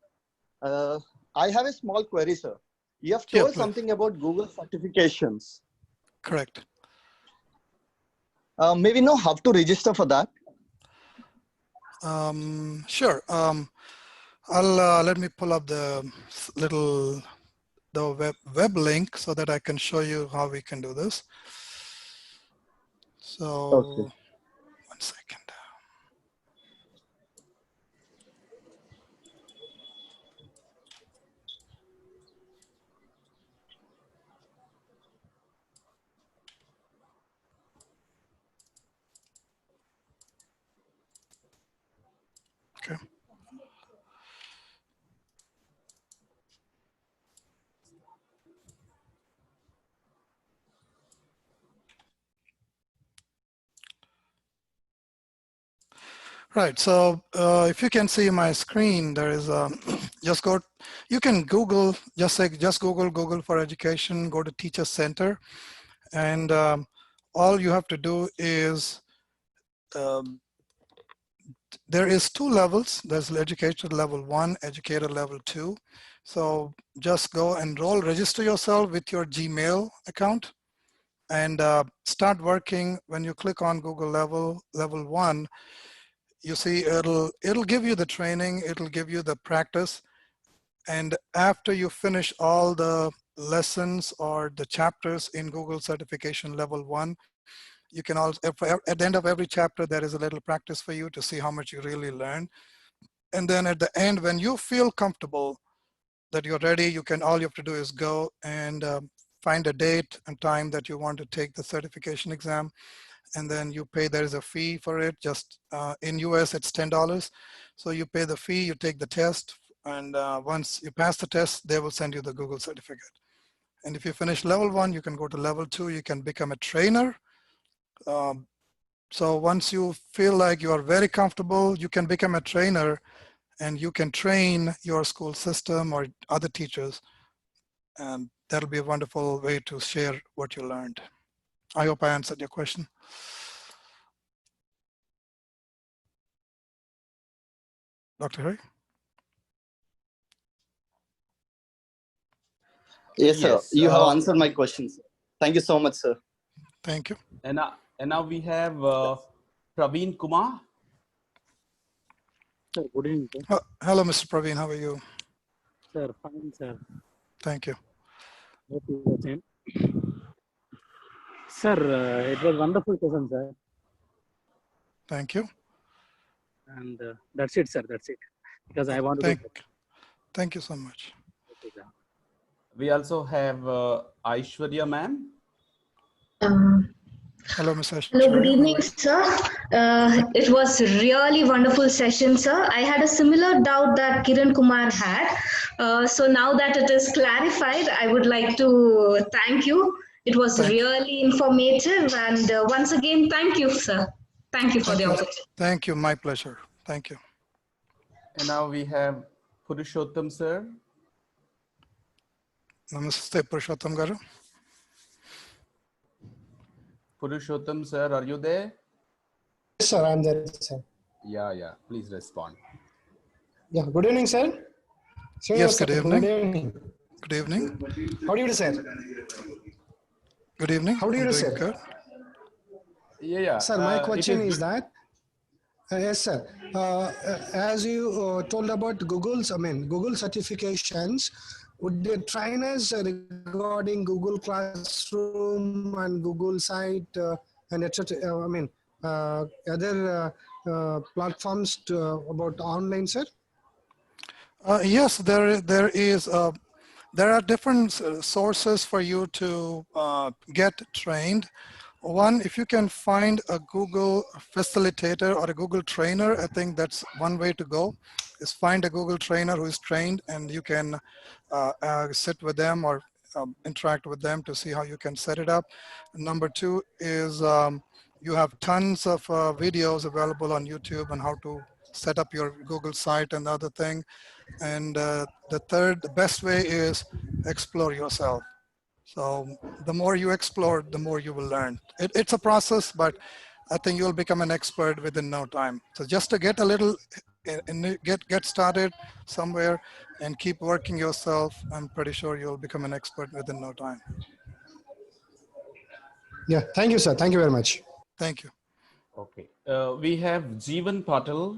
I have a small query, sir. You have told something about Google certifications. Correct. May we know how to register for that? Sure. Let me pull up the web link so that I can show you how we can do this. So, okay. 1 second. Okay. Right. So if you can see my screen, there is just go. You can Google, just Google for education. Go to Teacher Center, and all you have to do is there is 2 levels. There's educator level 1, educator level 2. So just go enroll, register yourself with your Gmail account, and start working. When you click on Google level 1, you see it'll give you the training, it'll give you the practice, and after you finish all the lessons or the chapters in Google certification level 1, you can also, at the end of every chapter, there is a little practice for you to see how much you really learn. And then at the end, when you feel comfortable that you're ready, all you have to do is go and find a date and time that you want to take the certification exam. And then you pay, there is a fee for it. Just in US, it's $10. So you pay the fee, you take the test, and once you pass the test, they will send you the Google certificate. And if you finish level 1, you can go to level 2, you can become a trainer. So once you feel like you are very comfortable, you can become a trainer, and you can train your school system or other teachers. And that'll be a wonderful way to share what you learned. I hope I answered your question. Dr. Hari? Yes, sir. You have answered my questions. Thank you so much, sir. Thank you. And now we have Praveen Kumar. Sir, good evening, sir. Hello, Mr. Praveen. How are you? Sir, fine, sir. Thank you. Hope you are same. Sir, it was wonderful session, sir. Thank you. And that's it, sir. That's it. Because I want to. Thank you so much. Okay, sir. We also have Aishwarya ma'am. Hello, Ms. Aishwarya. Hello, good evening, sir. It was really wonderful session, sir. I had a similar doubt that Kiran Kumar had. So now that it is clarified, I would like to thank you. It was really informative, and once again, thank you, sir. Thank you for the opportunity. Thank you. My pleasure. Thank you. And now we have Purushottam sir. Namaste, Purushottam garu. Purushottam sir, are you there? Yes, sir, I'm there, sir. Yeah. Please respond. Yeah, good evening, sir. Yes, good evening. Good evening. Good evening. How do you do, sir? Good evening. How do you do, sir? Good. Yeah. Sir, my question is that, yes, sir. As you told about Google certifications, would the trainers regarding Google Classroom and Google Site and etc. Other platforms about online, sir? Yes, there is. There are different sources for you to get trained. One, if you can find a Google facilitator or a Google trainer, I think that's one way to go, is find a Google trainer who is trained and you can sit with them or interact with them to see how you can set it up. Number two is you have tons of videos available on YouTube on how to set up your Google site and the other thing. And the third, the best way is explore yourself. So the more you explore, the more you will learn. It's a process, but I think you'll become an expert within no time. So just to get a little, get started somewhere and keep working yourself, I'm pretty sure you'll become an expert within no time. Yeah, thank you, sir. Thank you very much. Thank you. Okay. We have Jeevan Patel.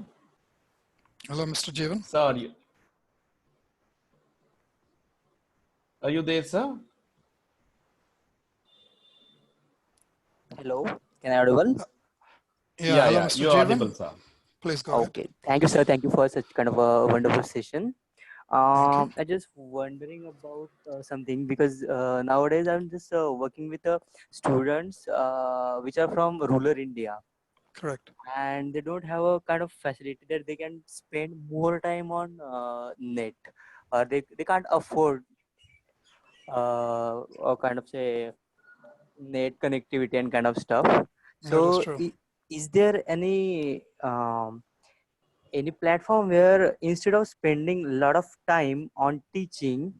Hello, Mr. Jeevan. Sir, are you there, sir? Hello, can I audible? Yeah, hello, Mr. You're Jeevan. audible, sir. Please go ahead. Okay, thank you, sir. Thank you for such kind of a wonderful session. Thank I just wondering about something because nowadays I'm just working with students which are from rural India, Correct. and they don't have a kind of facility that they can spend more time on net, or they can't afford or kind of say net connectivity and kind of stuff. That is So true. is there any platform where instead of spending a lot of time on teaching,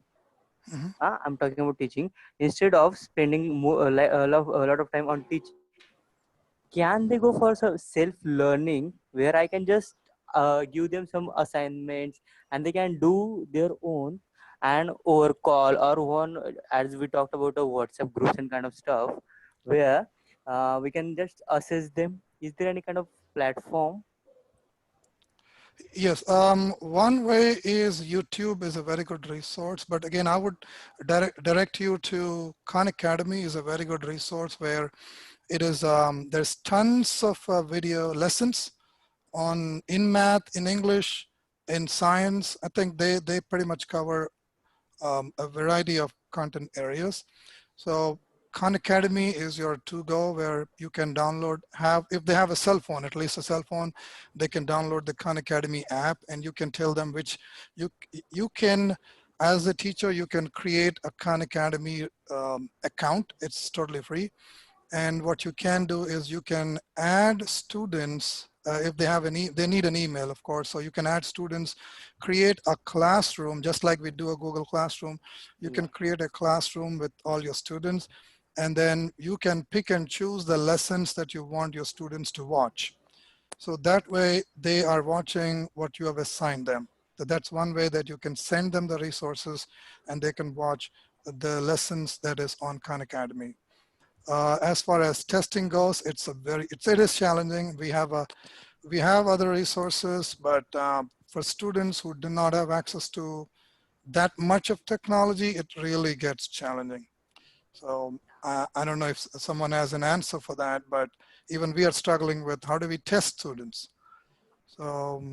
Mhm. I'm talking about teaching, instead of spending more, a lot of time on teaching, can they go for some self-learning where I can just give them some assignments and they can do their own, and over call or one, as we talked about the WhatsApp groups and kind of stuff, where we can just assess them. Is there any kind of platform? Yes, one way is YouTube is a very good resource, but again, I would direct you to Khan Academy is a very good resource where it is, there's tons of video lessons in math, in English, in science. I think they pretty much cover a variety of content areas. So Khan Academy is your to-go where you can download, if they have a cell phone, at least a cell phone, they can download the Khan Academy app and you can tell them which, you can, as a teacher, you can create a Khan Academy account. It's totally free. And what you can do is you can add students if they have they need an email, of course. So you can add students, create a classroom, just like we do a Google Classroom. You can create a classroom with all your students, and then you can pick and choose the lessons that you want your students to watch. So that way they are watching what you have assigned them. So that's one way that you can send them the resources and they can watch the lessons that is on Khan Academy. As far as testing goes, it is challenging. We have other resources, but for students who do not have access to that much of technology, it really gets challenging. So I don't know if someone has an answer for that, but even we are struggling with how do we test students. So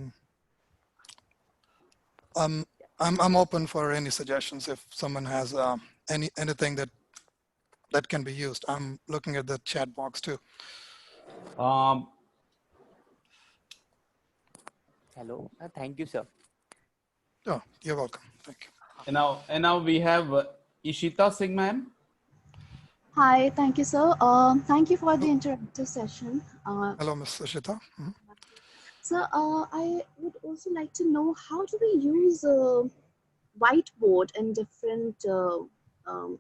I'm open for any suggestions if someone has anything that can be used. I'm looking at the chat box too. Hello, thank you, sir. Oh, you're welcome. Thank you. And now we have Ishita Singman. Hi, thank you, sir. Thank you for the interactive session. Hello, Ms. Ishita. Mm-hmm. Sir, I would also like to know how do we use whiteboard in different,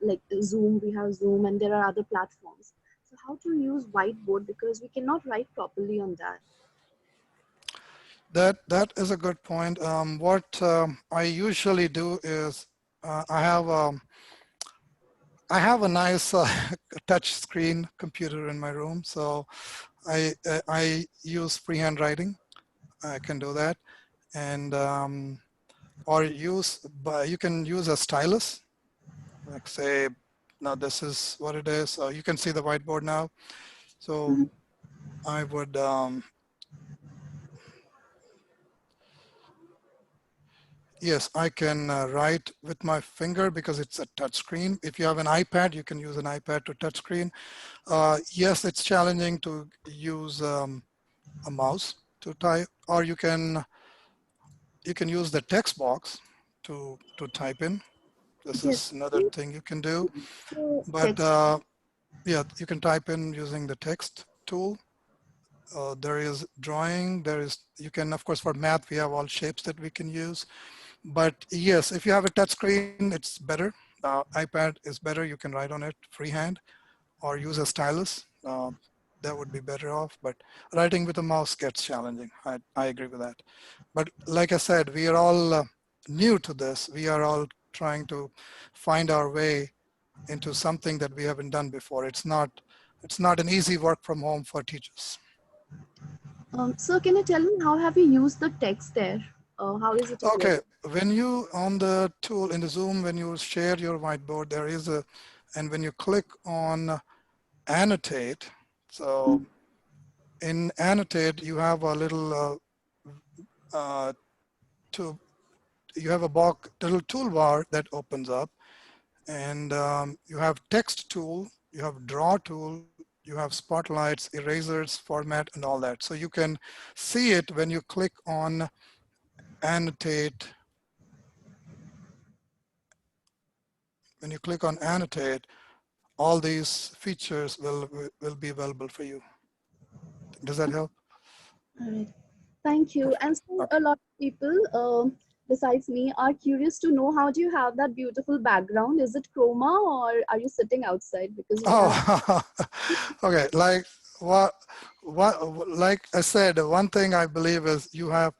like Zoom, we have Zoom and there are other platforms. So how to use whiteboard because we cannot write properly on that. That is a good point. What I usually do is I have a nice touch screen computer in my room, so I use freehand writing. I can do that, and or you can use a stylus, like say, now this is what it is. So you can see the whiteboard now. So I would, yes, I can write with my finger because it's a touch screen. If you have an iPad, you can use an iPad to touch screen. Yes, it's challenging to use a mouse to type, or you can use the text box to type in. This is another thing you can do. But yeah, you can type in using the text tool. There is drawing, you can, of course, for math, we have all shapes that we can use. But yes, if you have a touch screen, it's better. iPad is better. You can write on it freehand or use a stylus. That would be better off, but writing with a mouse gets challenging. I agree with that. But like I said, we are all new to this. We are all trying to find our way into something that we haven't done before. It's not an easy work from home for teachers. So can you tell me how have you used the text there? How is it? Okay, when you on the tool in the Zoom, when you share your whiteboard, there is a, and when you click on annotate, so in annotate, you have a little you have a little toolbar that opens up, and you have text tool, you have draw tool, you have spotlights, erasers, format, and all that. So you can see it when you click on annotate. When you click on annotate, all these features will be available for you. Does that help? All right. Thank you. And so a lot of people besides me are curious to know, how do you have that beautiful background? Is it chroma or are you sitting outside? Because okay, like like I said, one thing I believe is you have,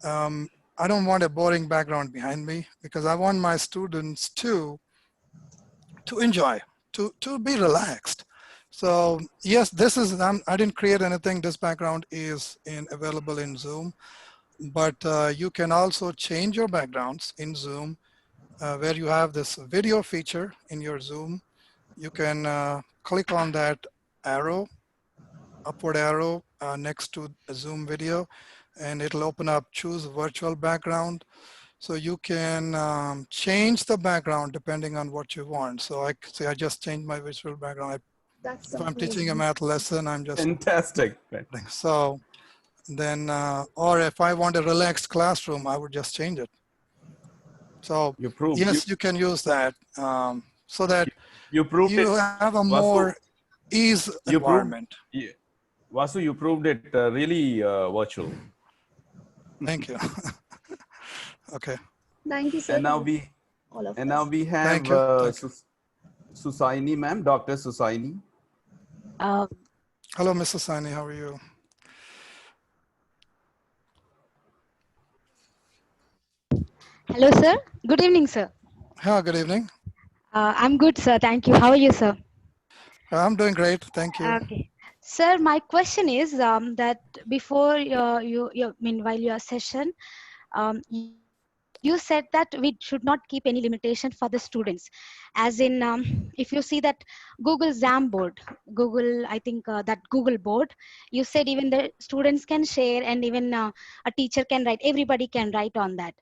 I don't want a boring background behind me, because I want my students to enjoy, to be relaxed. So yes, this is, I didn't create anything. This background is available in Zoom, but you can also change your backgrounds in Zoom, where you have this video feature in your Zoom. You can click on that arrow, upward arrow next to the Zoom video, and it'll open up choose virtual background. So you can change the background depending on what you want. So I say I just changed my visual background. If I'm teaching a math lesson, I'm just fantastic. So then, or if I want a relaxed classroom, I would just change it. So yes, you can use that so that you have a more ease environment. Vasu, you proved it really virtual. Thank you. Okay. Thank you, sir. And now we have Susaini, ma'am, Dr. Susaini. Hello, Mrs. Susaini, how are you? Hello, sir. Good evening, sir. Hi, good evening. I'm good, sir. Thank you. How are you, sir? I'm doing great. Thank you. Okay. Sir, my question is that before while your session, you said that we should not keep any limitation for the students. As in, if you see that Google Jamboard, I think that Google board, you said even the students can share, and even a teacher can write, everybody can write on that.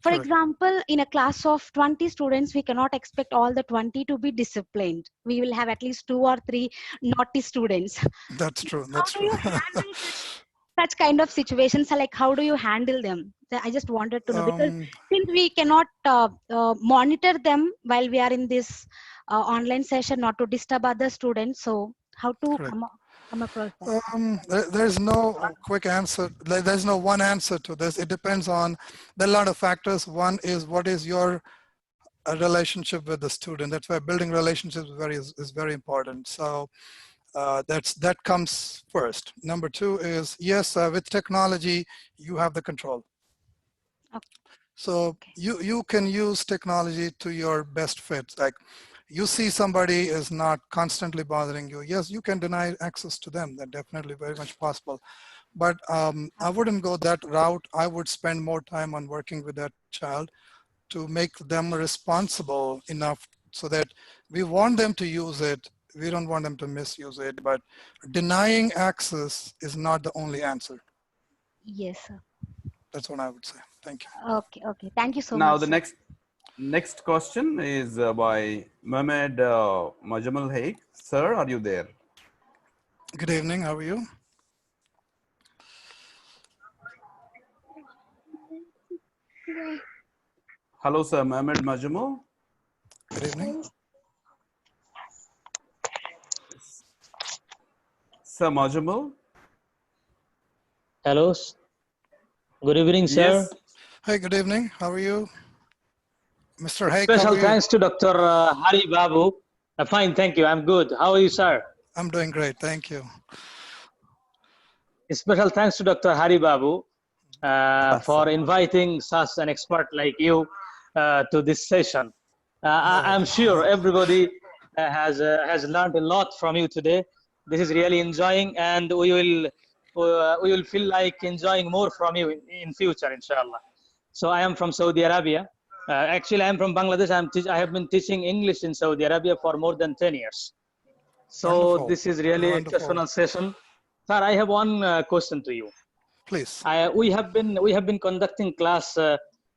For example, in a class of 20 students, we cannot expect all the 20 to be disciplined. We will have at least 2 or 3 naughty students. That's true. That's true. How do you handle such kind of situations? Like, how do you handle them? I just wanted to know, because since we cannot monitor them while we are in this online session, not to disturb other students. So how to come across that? There's no quick answer. There's no one answer to this. It depends on a lot of factors. One is, what is your relationship with the student? That's why building relationships is very important. So that comes first. Number two is, yes, with technology, you have the control. Okay. So you can use technology to your best fit. Like, you see somebody is not constantly bothering you. Yes, you can deny access to them. That's definitely very much possible. But I wouldn't go that route. I would spend more time on working with that child to make them responsible enough so that we want them to use it. We don't want them to misuse it, but denying access is not the only answer. Yes, sir. That's what I would say. Thank you. Okay, okay. Thank you so Now much. the Sir. next question is by Mohammed Majamal Haig. Sir, are you there? Good evening. How are you? Hello, sir. Mohammed Majamal. Good evening. Sir Majamal. Hello. Good evening, sir. Yes. Hey, good evening. How are you? Mr. Haig, Special thanks to Dr. Hari Babu. Fine, thank you. I'm good. How are you, sir? I'm doing great. Thank you. Special thanks to Dr. Hari Babu for inviting such an expert like you to this session. I'm sure everybody has learned a lot from you today. This is really enjoying, and we will feel like enjoying more from you in future, inshallah. So I am from Saudi Arabia. Actually, I am from Bangladesh. I have been teaching English in Saudi Arabia for more than 10 years. So Wonderful. this is really Wonderful. a exceptional session. Sir, I have one question to you. Please. We have been conducting class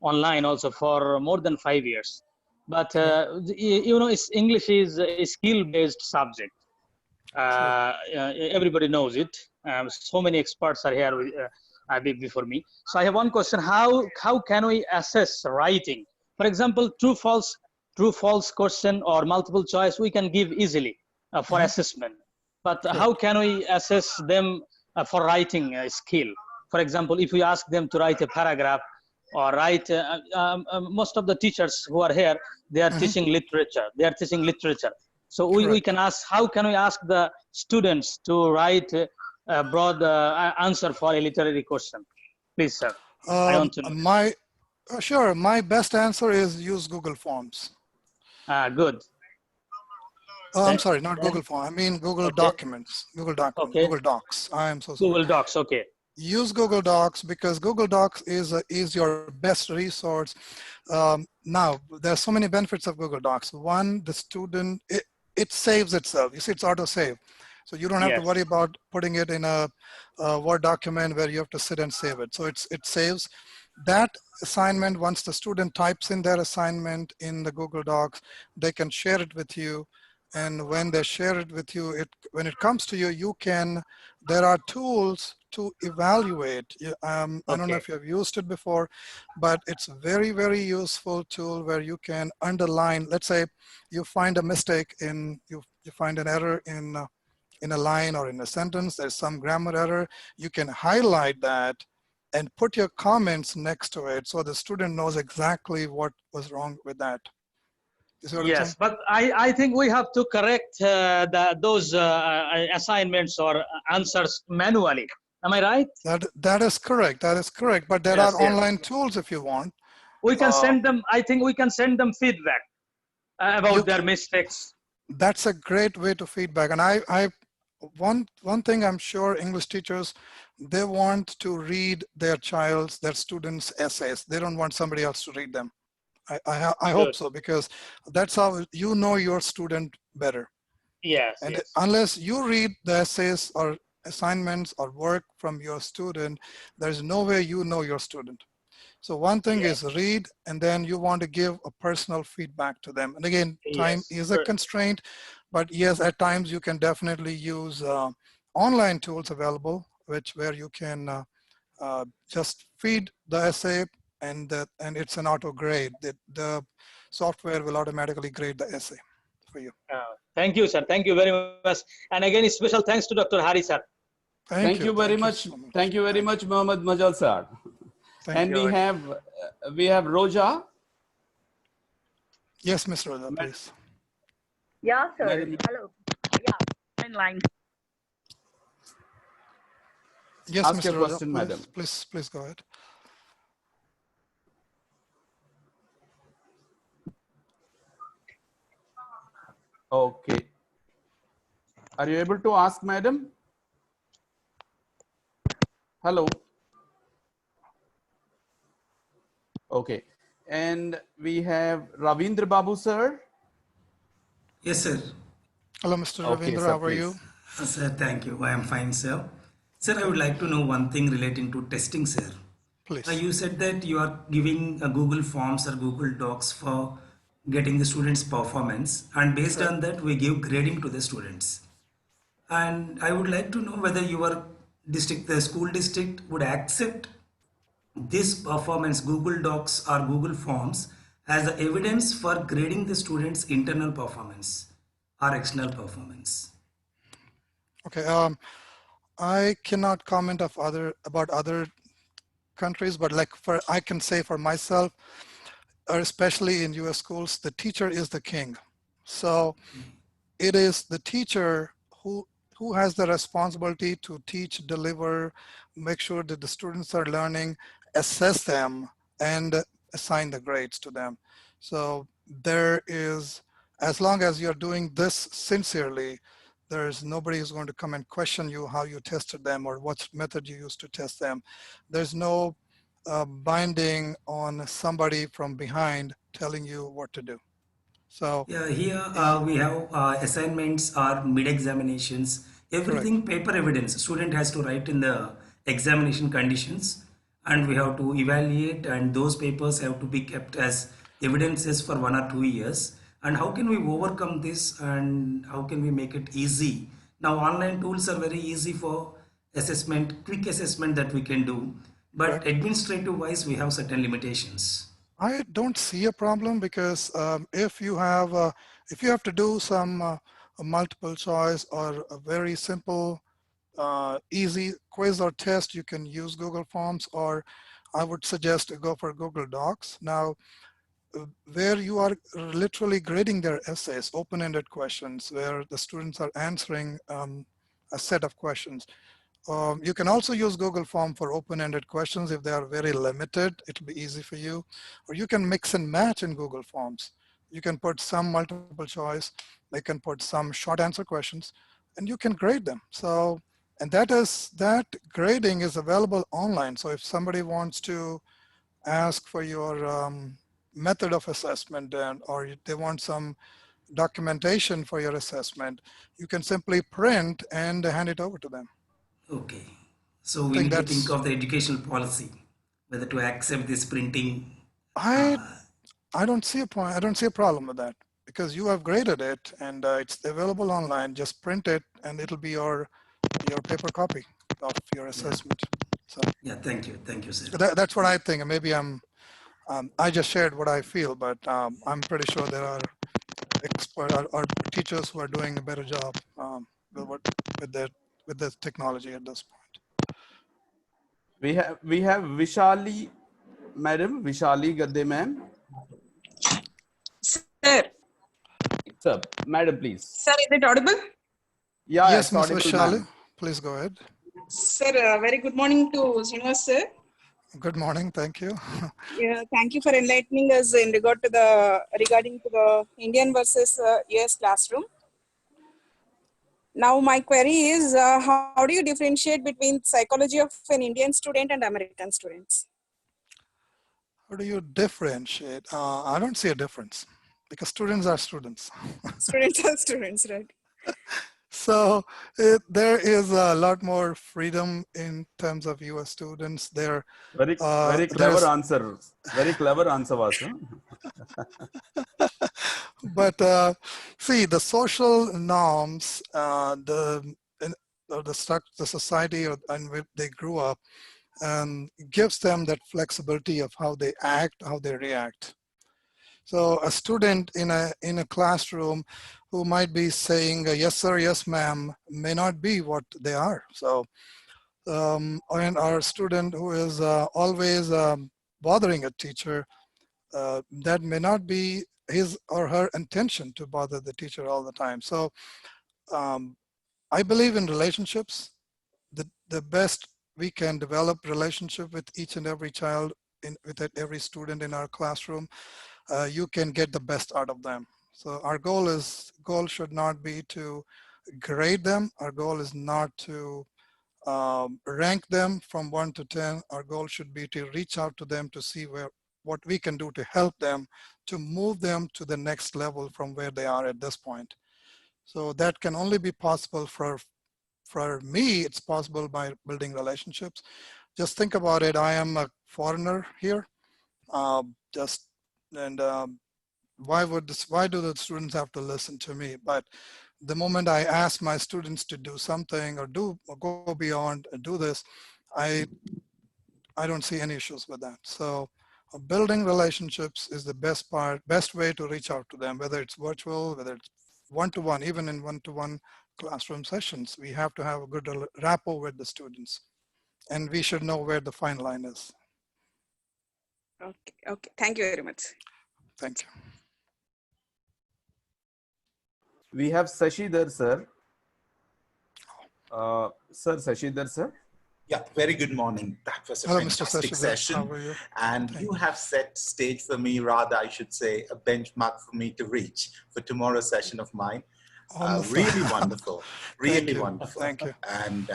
online also for more than 5 years. But you know, English is a skill-based subject. Everybody knows it. So many experts are here before me. So I have one question: How can we assess writing? For example, true false question or multiple choice we can give easily for assessment. But how can we assess them for writing skill? For example, if we ask them to write a paragraph or write, most of the teachers who are here, they are teaching literature. They are teaching literature. So we can ask, how can we ask the students to write a broad answer for a literary question? Please, sir. I want to know. Sure. My best answer is use Google Forms. Good. Oh, I'm sorry, not Google Form. I mean Google Documents. Google Documents. Google Docs. I am so sorry. Google Docs. Okay. Use Google Docs because Google Docs is your best resource. Now, there's so many benefits of Google Docs. One, the student, it saves itself. You see, it's auto-save. So you don't have to worry about putting it in a Word document where you have to sit and save it. So it saves. That assignment, once the student types in their assignment in the Google Docs, they can share it with you. And when they share it with you, when it comes to you, there are tools to evaluate. I don't know if you have used it before, but it's a very, very useful tool where you can underline. Let's say you find a mistake you find an error in a line or in a sentence. There's some grammar error. You can highlight that and put your comments next to it so the student knows exactly what was wrong with that. Yes, but I think we have to correct those assignments or answers manually. Am I right? That is correct. That is correct. But there are online tools if you want. We can send them. I think we can send them feedback about their mistakes. That's a great way to feedback. And one thing I'm sure English teachers, they want to read their students' essays. They don't want somebody else to read them. I hope so, because that's how you know your student better. Yes. And unless you read the essays or assignments or work from your student, there's no way you know your student. So one thing is read, and then you want to give a personal feedback to them. And again, time is a constraint, but yes, at times you can definitely use online tools available, where you can just feed the essay, and it's an auto grade. The software will automatically grade the essay for you. Thank you, sir. Thank you very much. And again, special thanks to Dr. Hari, sir. Thank you very much. Thank you very much, Mohammed Majal, sir. And we have Roja. Yes, Ms. Roja, please. Yeah, sir. Hello. Yeah, in line. Yes, Ask Ms. your Roja, question, madam. Please go ahead. Okay. Are you able to ask, madam? Hello. Okay. And we have Ravindra Babu, sir. Yes, sir. Hello, Mr. Okay, Ravindra, sir, how are you? please. Sir, thank you. I am fine, sir. Sir, I would like to know one thing relating to testing, sir. Please. You said that you are giving Google Forms or Google Docs for getting the students' performance, and based Correct. on that, we give grading to the students. And I would like to know whether your district, the school district, would accept this performance, Google Docs or Google Forms, as the evidence for grading the students' internal performance or external performance. Okay. I cannot comment about other countries, but like I can say for myself, or especially in US schools, the teacher is the king. So it is the teacher who has the responsibility to teach, deliver, make sure that the students are learning, assess them, and assign the grades to them. So there is, as long as you're doing this sincerely, there's nobody who's going to come and question you how you tested them or what method you used to test them. There's no binding on somebody from behind telling you what to do. So yeah, here we have assignments or mid-examinations, correct. everything paper evidence. Student has to write in the examination conditions, and we have to evaluate, and those papers have to be kept as evidences for 1 or 2 years. And how can we overcome this, and how can we make it easy? Now, online tools are very easy for assessment, quick assessment that we can do, but Correct. administrative wise, we have certain limitations. I don't see a problem because if you have to do some a multiple choice or a very simple, easy quiz or test, you can use Google Forms, or I would suggest to go for Google Docs. Now, where you are literally grading their essays, open-ended questions, where the students are answering a set of questions. You can also use Google Form for open-ended questions if they are very limited. It'll be easy for you. Or you can mix and match in Google Forms. You can put some multiple choice. They can put some short answer questions, and you can grade them. So, and that grading is available online. So if somebody wants to ask for your method of assessment, or they want some documentation for your assessment, you can simply print and hand it over to them. Okay. So I we think need to think that's, of the educational policy, whether to accept this printing. I don't see a point. I don't see a problem with that because you have graded it and it's available online. Just print it and it'll be your paper copy of your assessment. So Yeah, thank you. Thank you, sir. that's what I think. And maybe I just shared what I feel, but I'm pretty sure there are or teachers who are doing a better job with the technology at this point. We have Vishali, Madam Vishali Gadde, ma'am. Sir. Sir, Madam, please. Sir, is it audible? Yeah, Yes, it's Ms. audible, Vishali, ma'am. please go ahead. Sir, very good morning to Srinivas, sir. Good morning, thank you. Yeah, thank you for enlightening us in regarding to the Indian versus US classroom. Now, my query is, how do you differentiate between psychology of an Indian student and American students? How do you differentiate? I don't see a difference because students are students. Students are students, right? So there is a lot more freedom in terms of US students. There, very clever answer. Very clever answer, Vasu. But see, the social norms, the society in which they grew up, gives them that flexibility of how they act, how they react. So a student in a classroom who might be saying yes sir, yes ma'am, may not be what they are. So and our student who is always bothering a teacher, that may not be his or her intention to bother the teacher all the time. So I believe in relationships. The best we can develop relationship with each and every child, with every student in our classroom, you can get the best out of them. So our goal should not be to grade them. Our goal is not to rank them from 1 to 10. Our goal should be to reach out to them to see what we can do to help them, to move them to the next level from where they are at this point. So that can only be possible for me, it's possible by building relationships. Just think about it. I am a foreigner here. Why do the students have to listen to me? But the moment I ask my students to do something or go beyond and do this, I don't see any issues with that. So building relationships is the best way to reach out to them, whether it's virtual, whether it's one-to-one, even in one-to-one classroom sessions. We have to have a good rapport with the students, and we should know where the fine line is. Okay. Thank you very much. Thank you. We have Sashidhar, sir. Sir, Sashidhar, sir. Yeah, very good morning. That was a Hello, fantastic Mr. session. How are you? And you have set stage for me, rather, I should say, a benchmark for me to reach for tomorrow's session of mine. Really wonderful, really wonderful. Thank you. And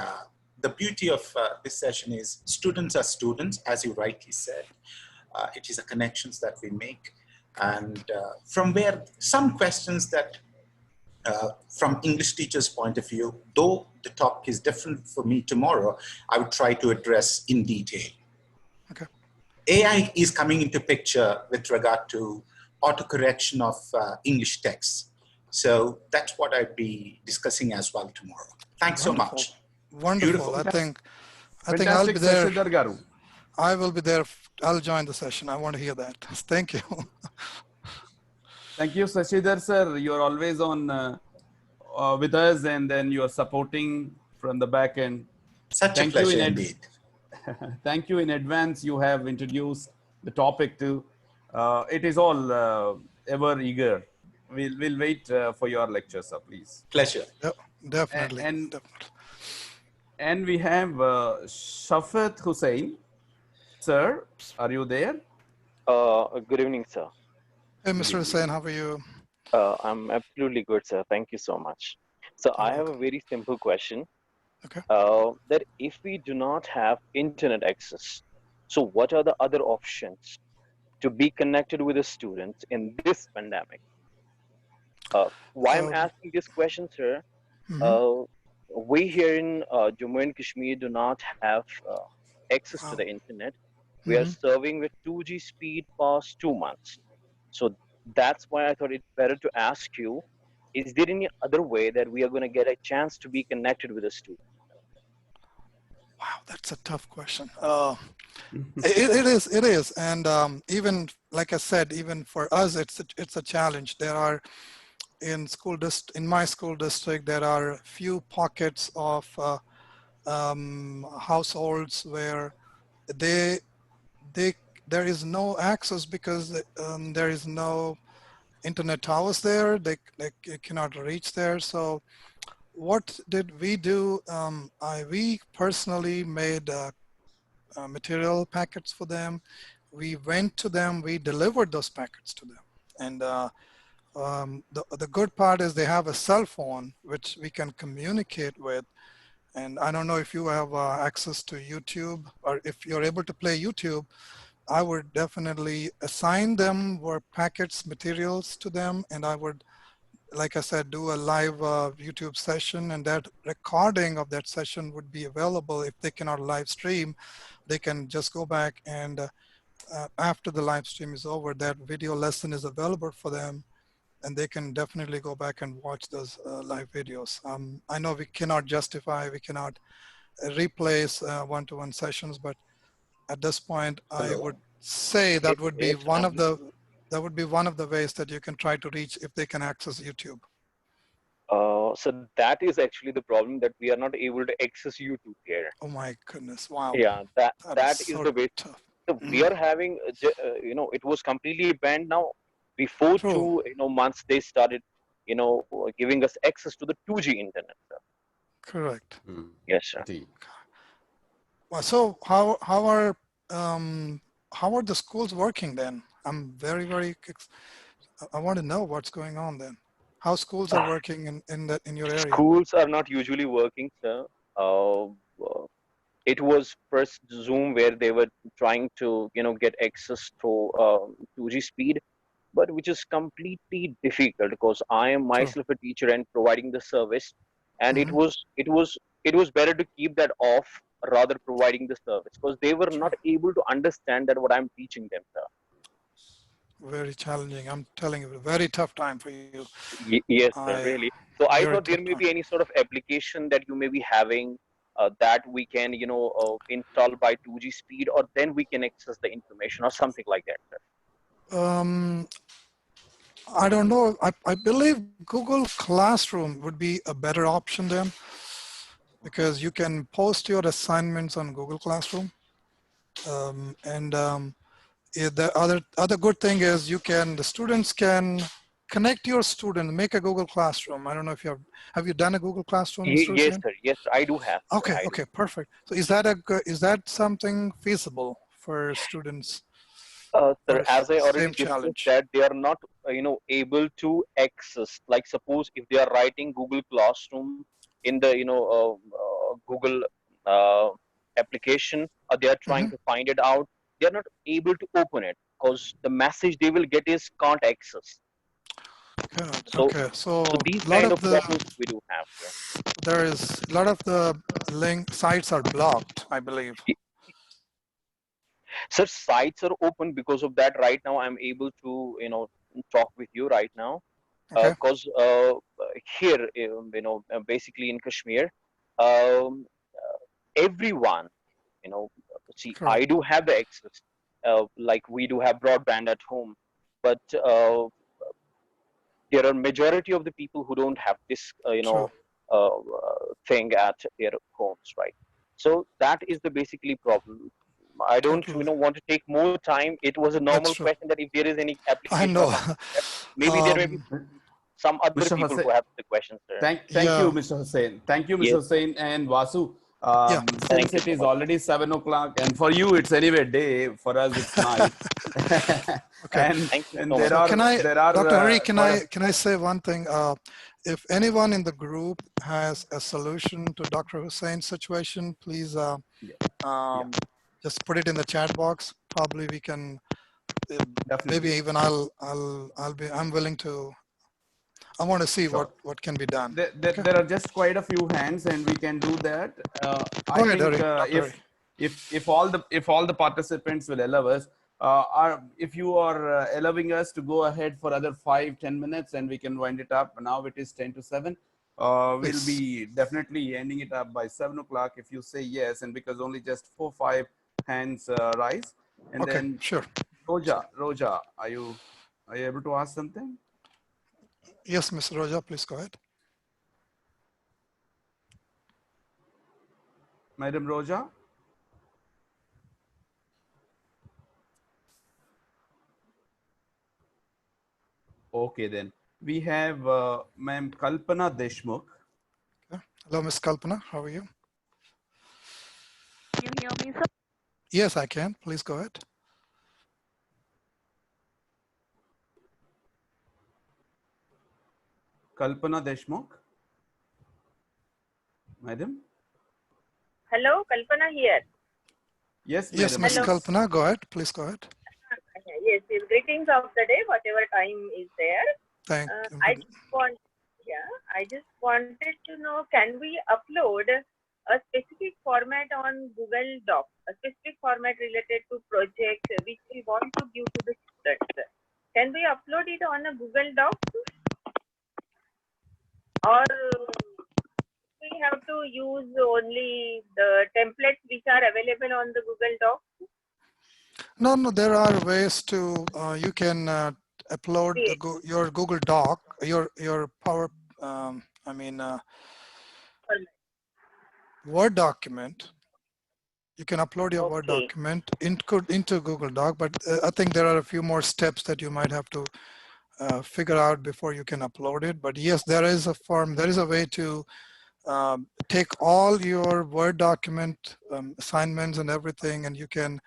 the beauty of this session is students are students, as you rightly said. It is the connections that we make. And from where some questions that from English teachers' point of view, though the topic is different for me tomorrow, I would try to address in detail. Okay. AI is coming into picture with regard to autocorrection of English texts. So that's what I'd be discussing as well tomorrow. Thanks so much. Wonderful. Beautiful. I think I'll be there. Sashidhar Garu. I will be there. I'll join the session. I want to hear that. Thank you. Thank you, Sashidhar, sir. You're always on with us, and then you're supporting from the back end. Such a pleasure indeed. Thank you in advance. You have introduced the topic to. It is all ever eager. We'll wait for your lecture, sir, please. Pleasure. Yep, definitely. And we have Shafat Hussain. Sir, are you there? Good evening, sir. Hey, Mr. Hussain, how are you? I'm absolutely good, sir. Thank you so much. So I have a very simple question. Okay. That if we do not have internet access, so what are the other options to be connected with the students in this pandemic? Why I'm asking this question, sir, we here in Jammu and Kashmir do not have access to the internet. We are serving with 2G speed past 2 months. So that's why I thought it's better to ask you, is there any other way that we are going to get a chance to be connected with a student? Wow, that's a tough question. It is. And even, like I said, even for us, it's a challenge. There are, in my school district, there are a few pockets of households where there is no access because there is no internet towers there. They cannot reach there. So what did we do? We personally made material packets for them. We went to them, we delivered those packets to them. And the good part is they have a cell phone, which we can communicate with. And I don't know if you have access to YouTube or if you're able to play YouTube. I would definitely assign them packets, materials to them, and I would, like I said, do a live YouTube session, and that recording of that session would be available. If they cannot live stream, they can just go back and after the live stream is over, that video lesson is available for them, and they can definitely go back and watch those live videos. I know we cannot replace one-to-one sessions, but at this point, I would say that would be one of the ways that you can try to reach if they can access YouTube. So that is actually the problem, that we are not able to access YouTube here. Oh my goodness! Wow. Yeah, that is so the way. tough. So we are having, it was completely banned now. Before 2 months, they started, giving us access to the 2G internet. Sir. Correct. Yes, sir. Well, so how are the schools working then? I'm very I want to know what's going on then. How schools are working in your area? Schools are not usually working, sir. it was first Zoom where they were trying to, get access through 2G speed, but which is completely difficult because I am myself a teacher and providing the service, and it was better to keep that off rather providing the service because they were not able to understand that what I'm teaching them, sir. Very challenging. I'm telling you, very tough time for you. Yes, sir, really. So I Very thought there tough may time. be any sort of application that you may be having that we can, install by 2G speed, or then we can access the information or something like that, sir. I don't know. I believe Google Classroom would be a better option then, because you can post your assignments on Google Classroom. The other good thing is the students can connect your student, make a Google Classroom. I don't know if have you done a Google Classroom, Mr. Yes, Hussain? sir. Yes, sir. I do have. Sir. Okay, okay, perfect. So is that something feasible for students? Sir, as I already Same discussed challenge. that they are not, able to access. Like suppose if they are writing Google Classroom in the, Google uh, application, or they are trying to find it out, they are not able to open it because the message they will get is can't access. Good. So, Okay, so these a lot kind of of problems we do have here. there is a lot of the link sites are blocked, I believe. Sir, sites are open because of that. Right now, I'm able to, talk with you right now. Okay. Because here, basically in Kashmir, um, everyone, see, I do have the access. Like we do have broadband at home, but there are majority of the people who don't have this, thing at their homes, right? So that is the basically problem. I don't, want to take more time. It was a normal question that if there is any I application or know. something like that, maybe there may be some other Mr. people Hussain, who have the questions, sir. thank you, Mr. Hussain. Thank you, Mr. Yes. Hussain and Vasu. Thank Since you it so is much. already 7 o'clock, and for you it's anyway day, for us it's night. Okay. Thank you and so much. So can I, Dr. Hari, quite can I say one thing? If anyone in the group has a solution to Dr. Hussain's situation, please just put it in the chat box. Probably we can. Maybe even I'm willing to. I want to see what can be done. there are just quite a few hands, and we can do that. I Go ahead, think Hari. Dr. Hari. if all the participants will allow us, if you are allowing us to go ahead for other 5-10 minutes, and we can wind it up. Now it is 10 to 7. We'll be definitely ending it up by 7 o'clock if you say yes, and because only just 4-5 hands rise, and Okay, then sure. Roja, are you able to ask something? Yes, Ms. Roja, please go ahead. Madam Roja? Okay, then. We have Ma'am Kalpana Deshmukh. Okay. Hello, Ms. Kalpana. How are you? Can you hear me, sir? Yes, I can. Please go ahead. Kalpana Deshmukh. Madam? Hello, Kalpana here. Yes, Yes, madam. Ms. Please. Kalpana, go ahead. Please go ahead. Yes, greetings of the day, whatever time is there. Thank you. I just wanted to know, can we upload a specific format on Google Docs, a specific format related to project which we want to give to the students? Can we upload it on a Google Docs, or we have to use only the templates which are available on the Google Docs? No, there are ways to, you can upload your Google Doc, your Power, Word document. You can upload your Word document into Google Doc, but I think there are a few more steps that you might have to figure out before you can upload it. But yes, there is a form, there is a way to take all your Word document assignments and everything, and you can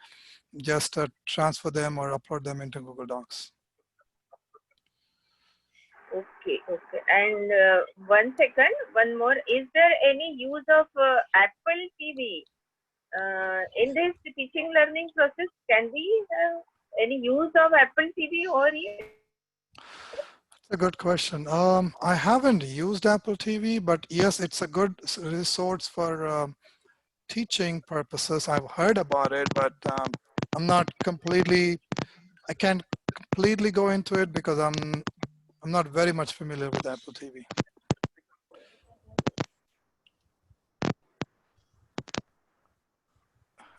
just transfer them or upload them into Google Docs. Okay. And one more. Is there any use of Apple TV in this teaching learning process, can we have any use of Apple TV over here? A good question. I haven't used Apple TV, but yes, it's a good resource for teaching purposes. I've heard about it, but I'm not completely, I can't completely go into it because I'm not very much familiar with Apple TV.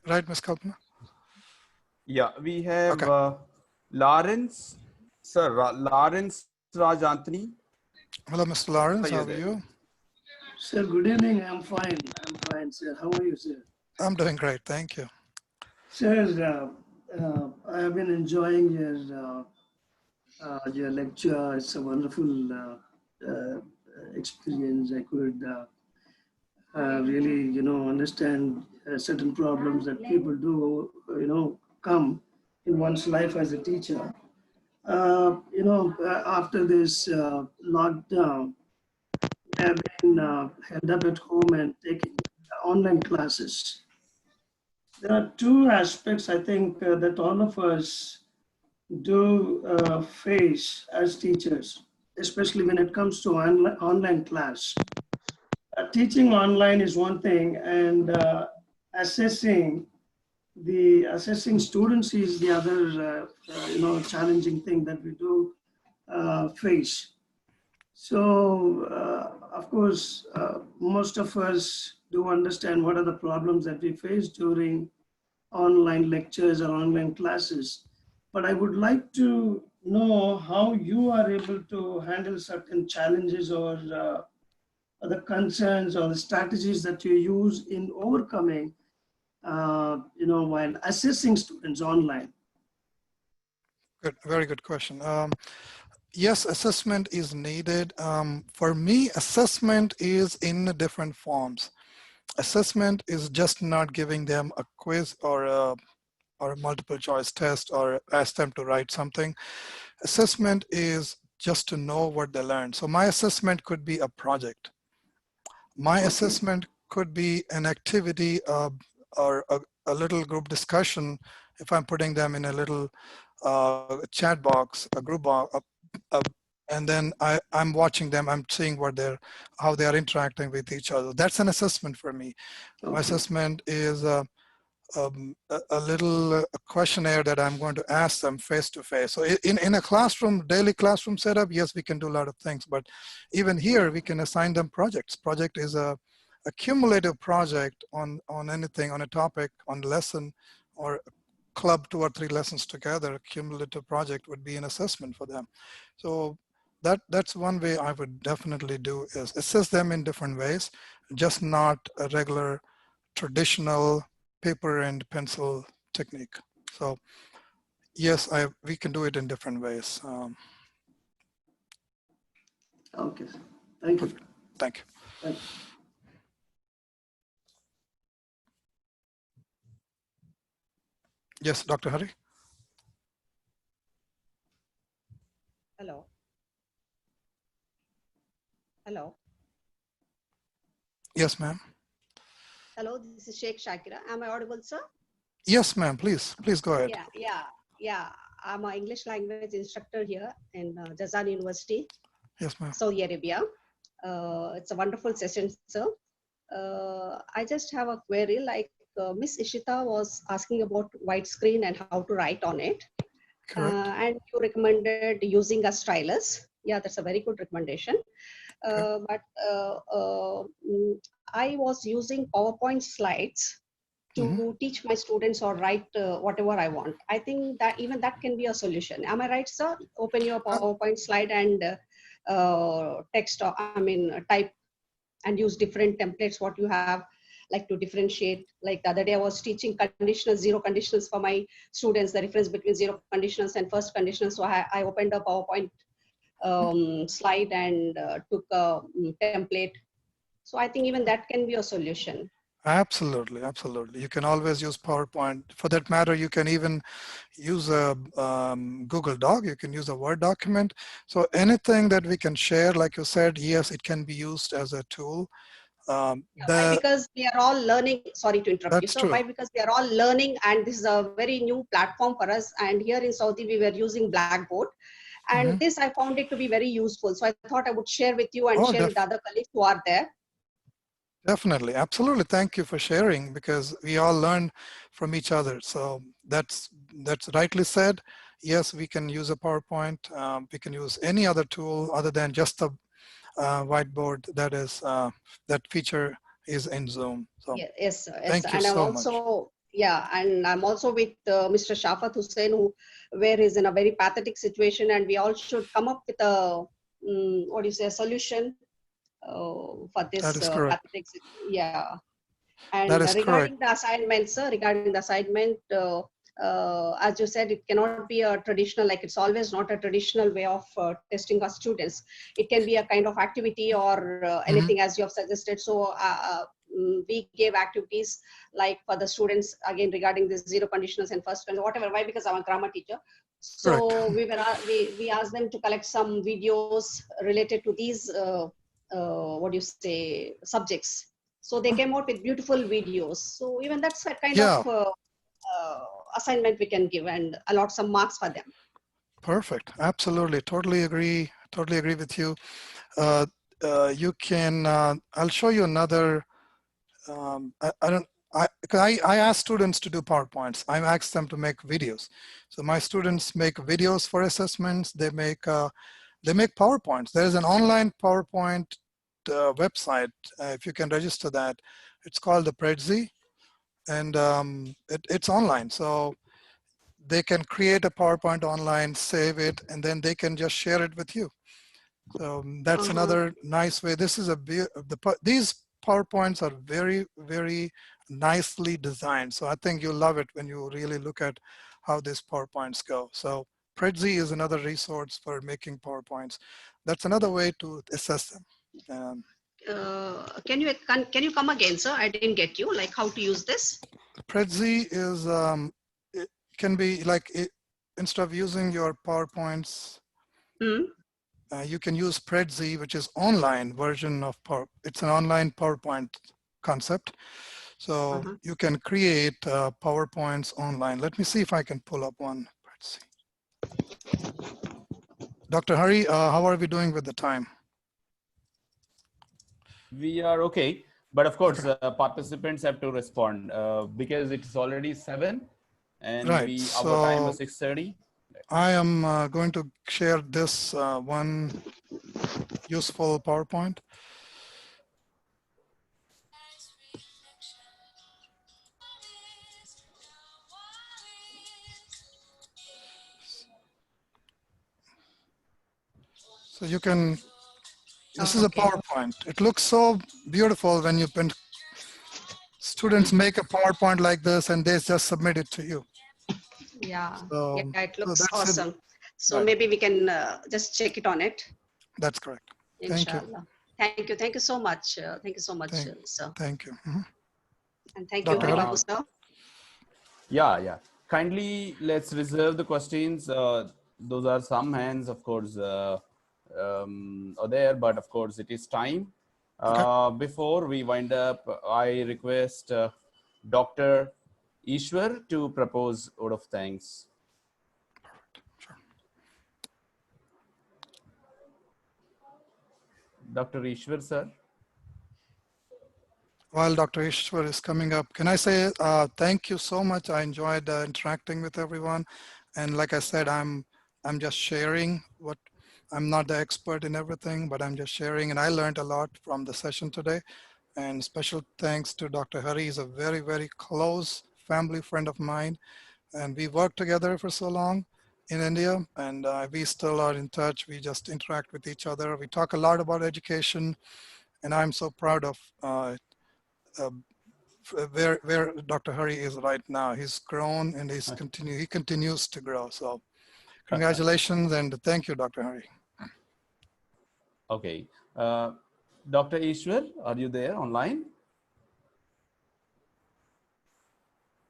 Right, Ms. Kalpana? Yeah, we have Okay. Lawrence, sir, Lawrence Raj Anthony. Hello, Mr. Lawrence, how are there? you? Sir, good evening. I'm fine. I'm fine, sir. How are you, sir? I'm doing great, thank you. Sir, I have been enjoying your lecture. It's a wonderful experience. I could really, understand certain problems that people do, come in one's life as a teacher. After this lockdown, we have been held up at home and taking online classes. There are two aspects I think that all of us do face as teachers, especially when it comes to online class. Teaching online is one thing, and assessing students is the other challenging thing that we do face. So of course most of us do understand what are the problems that we face during online lectures or online classes, but I would like to know how you are able to handle certain challenges or the concerns or the strategies that you use in overcoming while assessing students online. Good, very good question. Yes, assessment is needed. For me, assessment is in different forms. Assessment is just not giving them a quiz or a multiple choice test or ask them to write something. Assessment is just to know what they learned. So my assessment could be a project. My assessment could be an activity or a little group discussion if I'm putting them in a little chat box, a group box, and then I'm watching them, I'm seeing how they are interacting with each other. That's an assessment for me. My assessment is a little questionnaire that I'm going to ask them face to face. So in a classroom, daily classroom setup, yes, we can do a lot of things, but even here we can assign them projects. Project is a cumulative project on anything, on a topic, on a lesson, or club 2 or 3 lessons together. A cumulative project would be an assessment for them. So that's one way I would definitely do is assess them in different ways, just not a regular traditional paper and pencil technique. So yes, we can do it in different ways. Okay, thank you. Thank you. Thank you. Yes, Dr. Hari. Hello. Hello. Yes, ma'am. Hello, this is Sheikh Shakira. Am I audible, sir? Yes, ma'am. Please go ahead. Yeah. I'm an English language instructor here in Jazan University. Yes, ma'am. Saudi Arabia. It's a wonderful session, sir. I just have a query. Like Miss Ishita was asking about widescreen and how to write on it. And you recommended using a stylus. Yeah, that's a very good recommendation. But I was using PowerPoint slides to teach my students or write whatever I want. I think that even that can be a solution. Am I right, sir? Open your PowerPoint slide and type and use different templates what you have, like to differentiate. Like the other day I was teaching conditionals, 0 conditionals for my students, the difference between 0 conditionals and first conditionals. So I opened a PowerPoint slide and took a template. So I think even that can be a solution. Absolutely. You can always use PowerPoint. For that matter, you can even use a Google Doc. You can use a Word document. So anything that we can share, like you said, yes, it can be used as a tool. Why? Because we are all learning. Sorry to interrupt you. That's So true. why? Because we are all learning, and this is a very new platform for us. And here in Saudi, we were using Blackboard, and this I found it to be very useful. So I thought I would share with you and Oh, share with the other colleagues who are there. Definitely, absolutely. Thank you for sharing, because we all learn from each other. So that's rightly said. Yes, we can use a PowerPoint. We can use any other tool other than just the whiteboard. That feature is in Zoom. So Yes, thank you and I'm so much. also and I'm also with Mr. Shafat Hussain, where he's in a very pathetic situation, and we all should come up with a solution for this That is correct. pathetic situation. And That is regarding correct. the assignment, sir, as you said, it cannot be a traditional, like it's always not a traditional way of testing our students. It can be a kind of activity or anything as you have suggested. So we gave activities like for the students, again, regarding the zero conditionals and first conditional, whatever. Why? Because I'm a grammar teacher. So we asked them to collect some videos related to these, subjects. So they came out with beautiful videos. So even that's a kind of assignment we can give and allot some marks for them. Perfect. Absolutely. Totally agree. Totally agree with you. You can, I'll show you another, I ask students to do PowerPoints. I ask them to make videos. So my students make videos for assessments. They make PowerPoints. There's an online PowerPoint website. If you can register that, it's called the Prezi, and it's online. So they can create a PowerPoint online, save it, and then they can just share it with you. So that's another nice way. This is these PowerPoints are very, very nicely designed. So I think you'll love it when you really look at how these PowerPoints go. So Prezi is another resource for making PowerPoints. That's another way to assess them. Can you come again, sir? I didn't get you. Like how to use this? Prezi is it can be like instead of using your PowerPoints, you can use Prezi, which is online version of it's an online PowerPoint concept. So you can create PowerPoints online. Let me see if I can pull up one. Let's see. Dr. Hari, how are we doing with the time? We are okay, but of course, participants have to respond because it's already 7, and right. our time was 6:30. I am going to share this one useful PowerPoint. So you can, this is a PowerPoint. It looks so beautiful when students make a PowerPoint like this and they just submit it to you. Yeah, So, it looks that's awesome. it. So Right. maybe we can just check it on it. That's correct. Thank you. Inshallah. Thank you so much. Thank you so much, sir. Thank you. And thank Dr. you, Hari. Babu, sir. Yeah. Kindly, let's reserve the questions. Those are some hands, of course, are there, but of course it is time. Before we wind up, I request Dr. Ishwar to propose a word of thanks. Dr. Ishwar, sir. While Dr. Ishwar is coming up, can I say thank you so much. I enjoyed interacting with everyone. And like I said, I'm just sharing what, I'm not the expert in everything, but I'm just sharing. And I learned a lot from the session today. And special thanks to Dr. Hari. He's a very, very close family friend of mine. And we worked together for so long in India, and we still are in touch. We just interact with each other. We talk a lot about education, and I'm so proud of where Dr. Hari is right now. He's grown and he continues to grow. So congratulations and thank you, Dr. Hari. Okay. Dr. Ishwar, are you there online?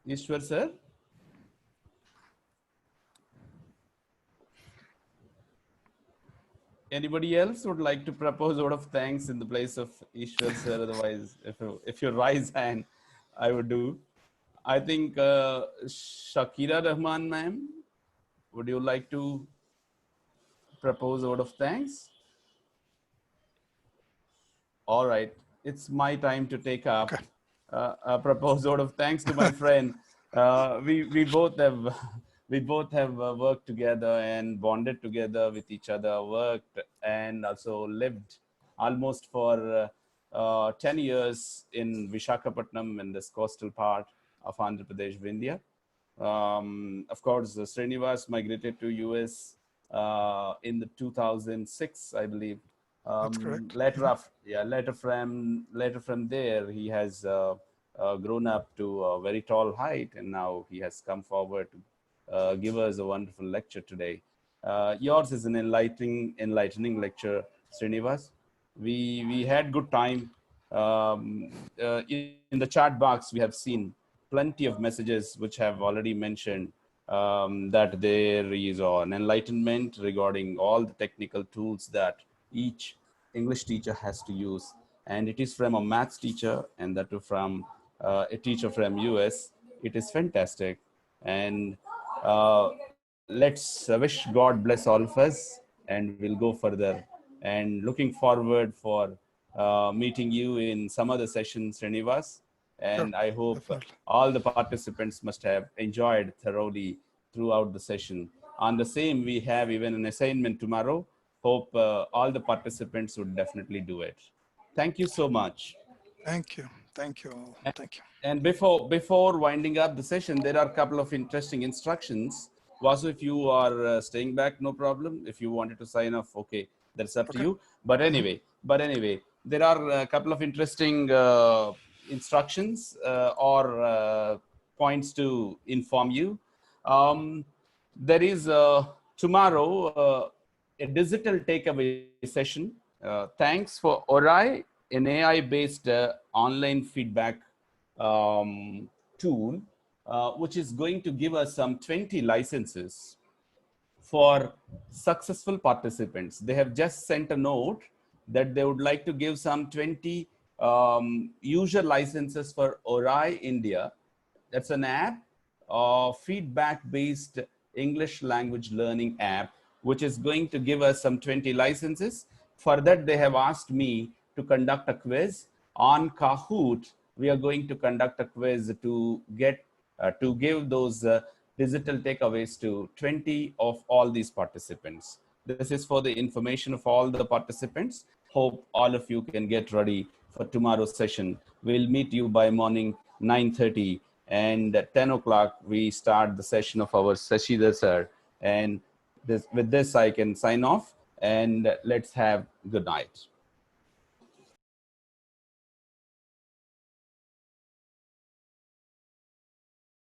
Ishwar, sir? Anybody else would like to propose a word of thanks in the place of Ishwar sir? Otherwise, if you raise hand, I would do. I think Shakira Rahman ma'am, would you like to propose a word of thanks? All right, it's my time to take up a proposed word of thanks to my friend. We both have worked together and bonded together with each other, worked and also lived almost for 10 years in Visakhapatnam in this coastal part of Andhra Pradesh, India. Of course, Srinivas migrated to US in the 2006, I believe. That's correct. Later from there, he has grown up to a very tall height, and now he has come forward to give us a wonderful lecture today. Yours is an enlightening lecture, Srinivas. We had good time. In the chat box, we have seen plenty of messages which have already mentioned that there is an enlightenment regarding all the technical tools that each English teacher has to use. And it is from a maths teacher, and that too from a teacher from US. It is fantastic. And let's wish God bless all of us, and we'll go further. And looking forward for meeting you in some other sessions, Srinivas. And I hope all the participants must have enjoyed thoroughly throughout the session. On the same, we have even an assignment tomorrow. Hope all the participants would definitely do it. Thank you so much. Thank you. Thank you all. Thank you. And before winding up the session, there are a couple of interesting instructions. Vasu, if you are staying back, no problem. If you wanted to sign off, okay, that's up to you. But anyway, there are a couple of interesting instructions or points to inform you. There is tomorrow a digital takeaway session. Thanks for Orai, an AI-based online feedback tool, which is going to give us some 20 licenses for successful participants. They have just sent a note that they would like to give some 20 user licenses for Orai India. That's an app, feedback-based English language learning app, which is going to give us some 20 licenses. For that, they have asked me to conduct a quiz on Kahoot. We are going to conduct a quiz to give those digital takeaways to 20 of all these participants. This is for the information of all the participants. Hope all of you can get ready for tomorrow's session. We'll meet you by morning 9:30, and at 10 o'clock we start the session of our Sashidhar sir. And with this I can sign off, and let's have good night.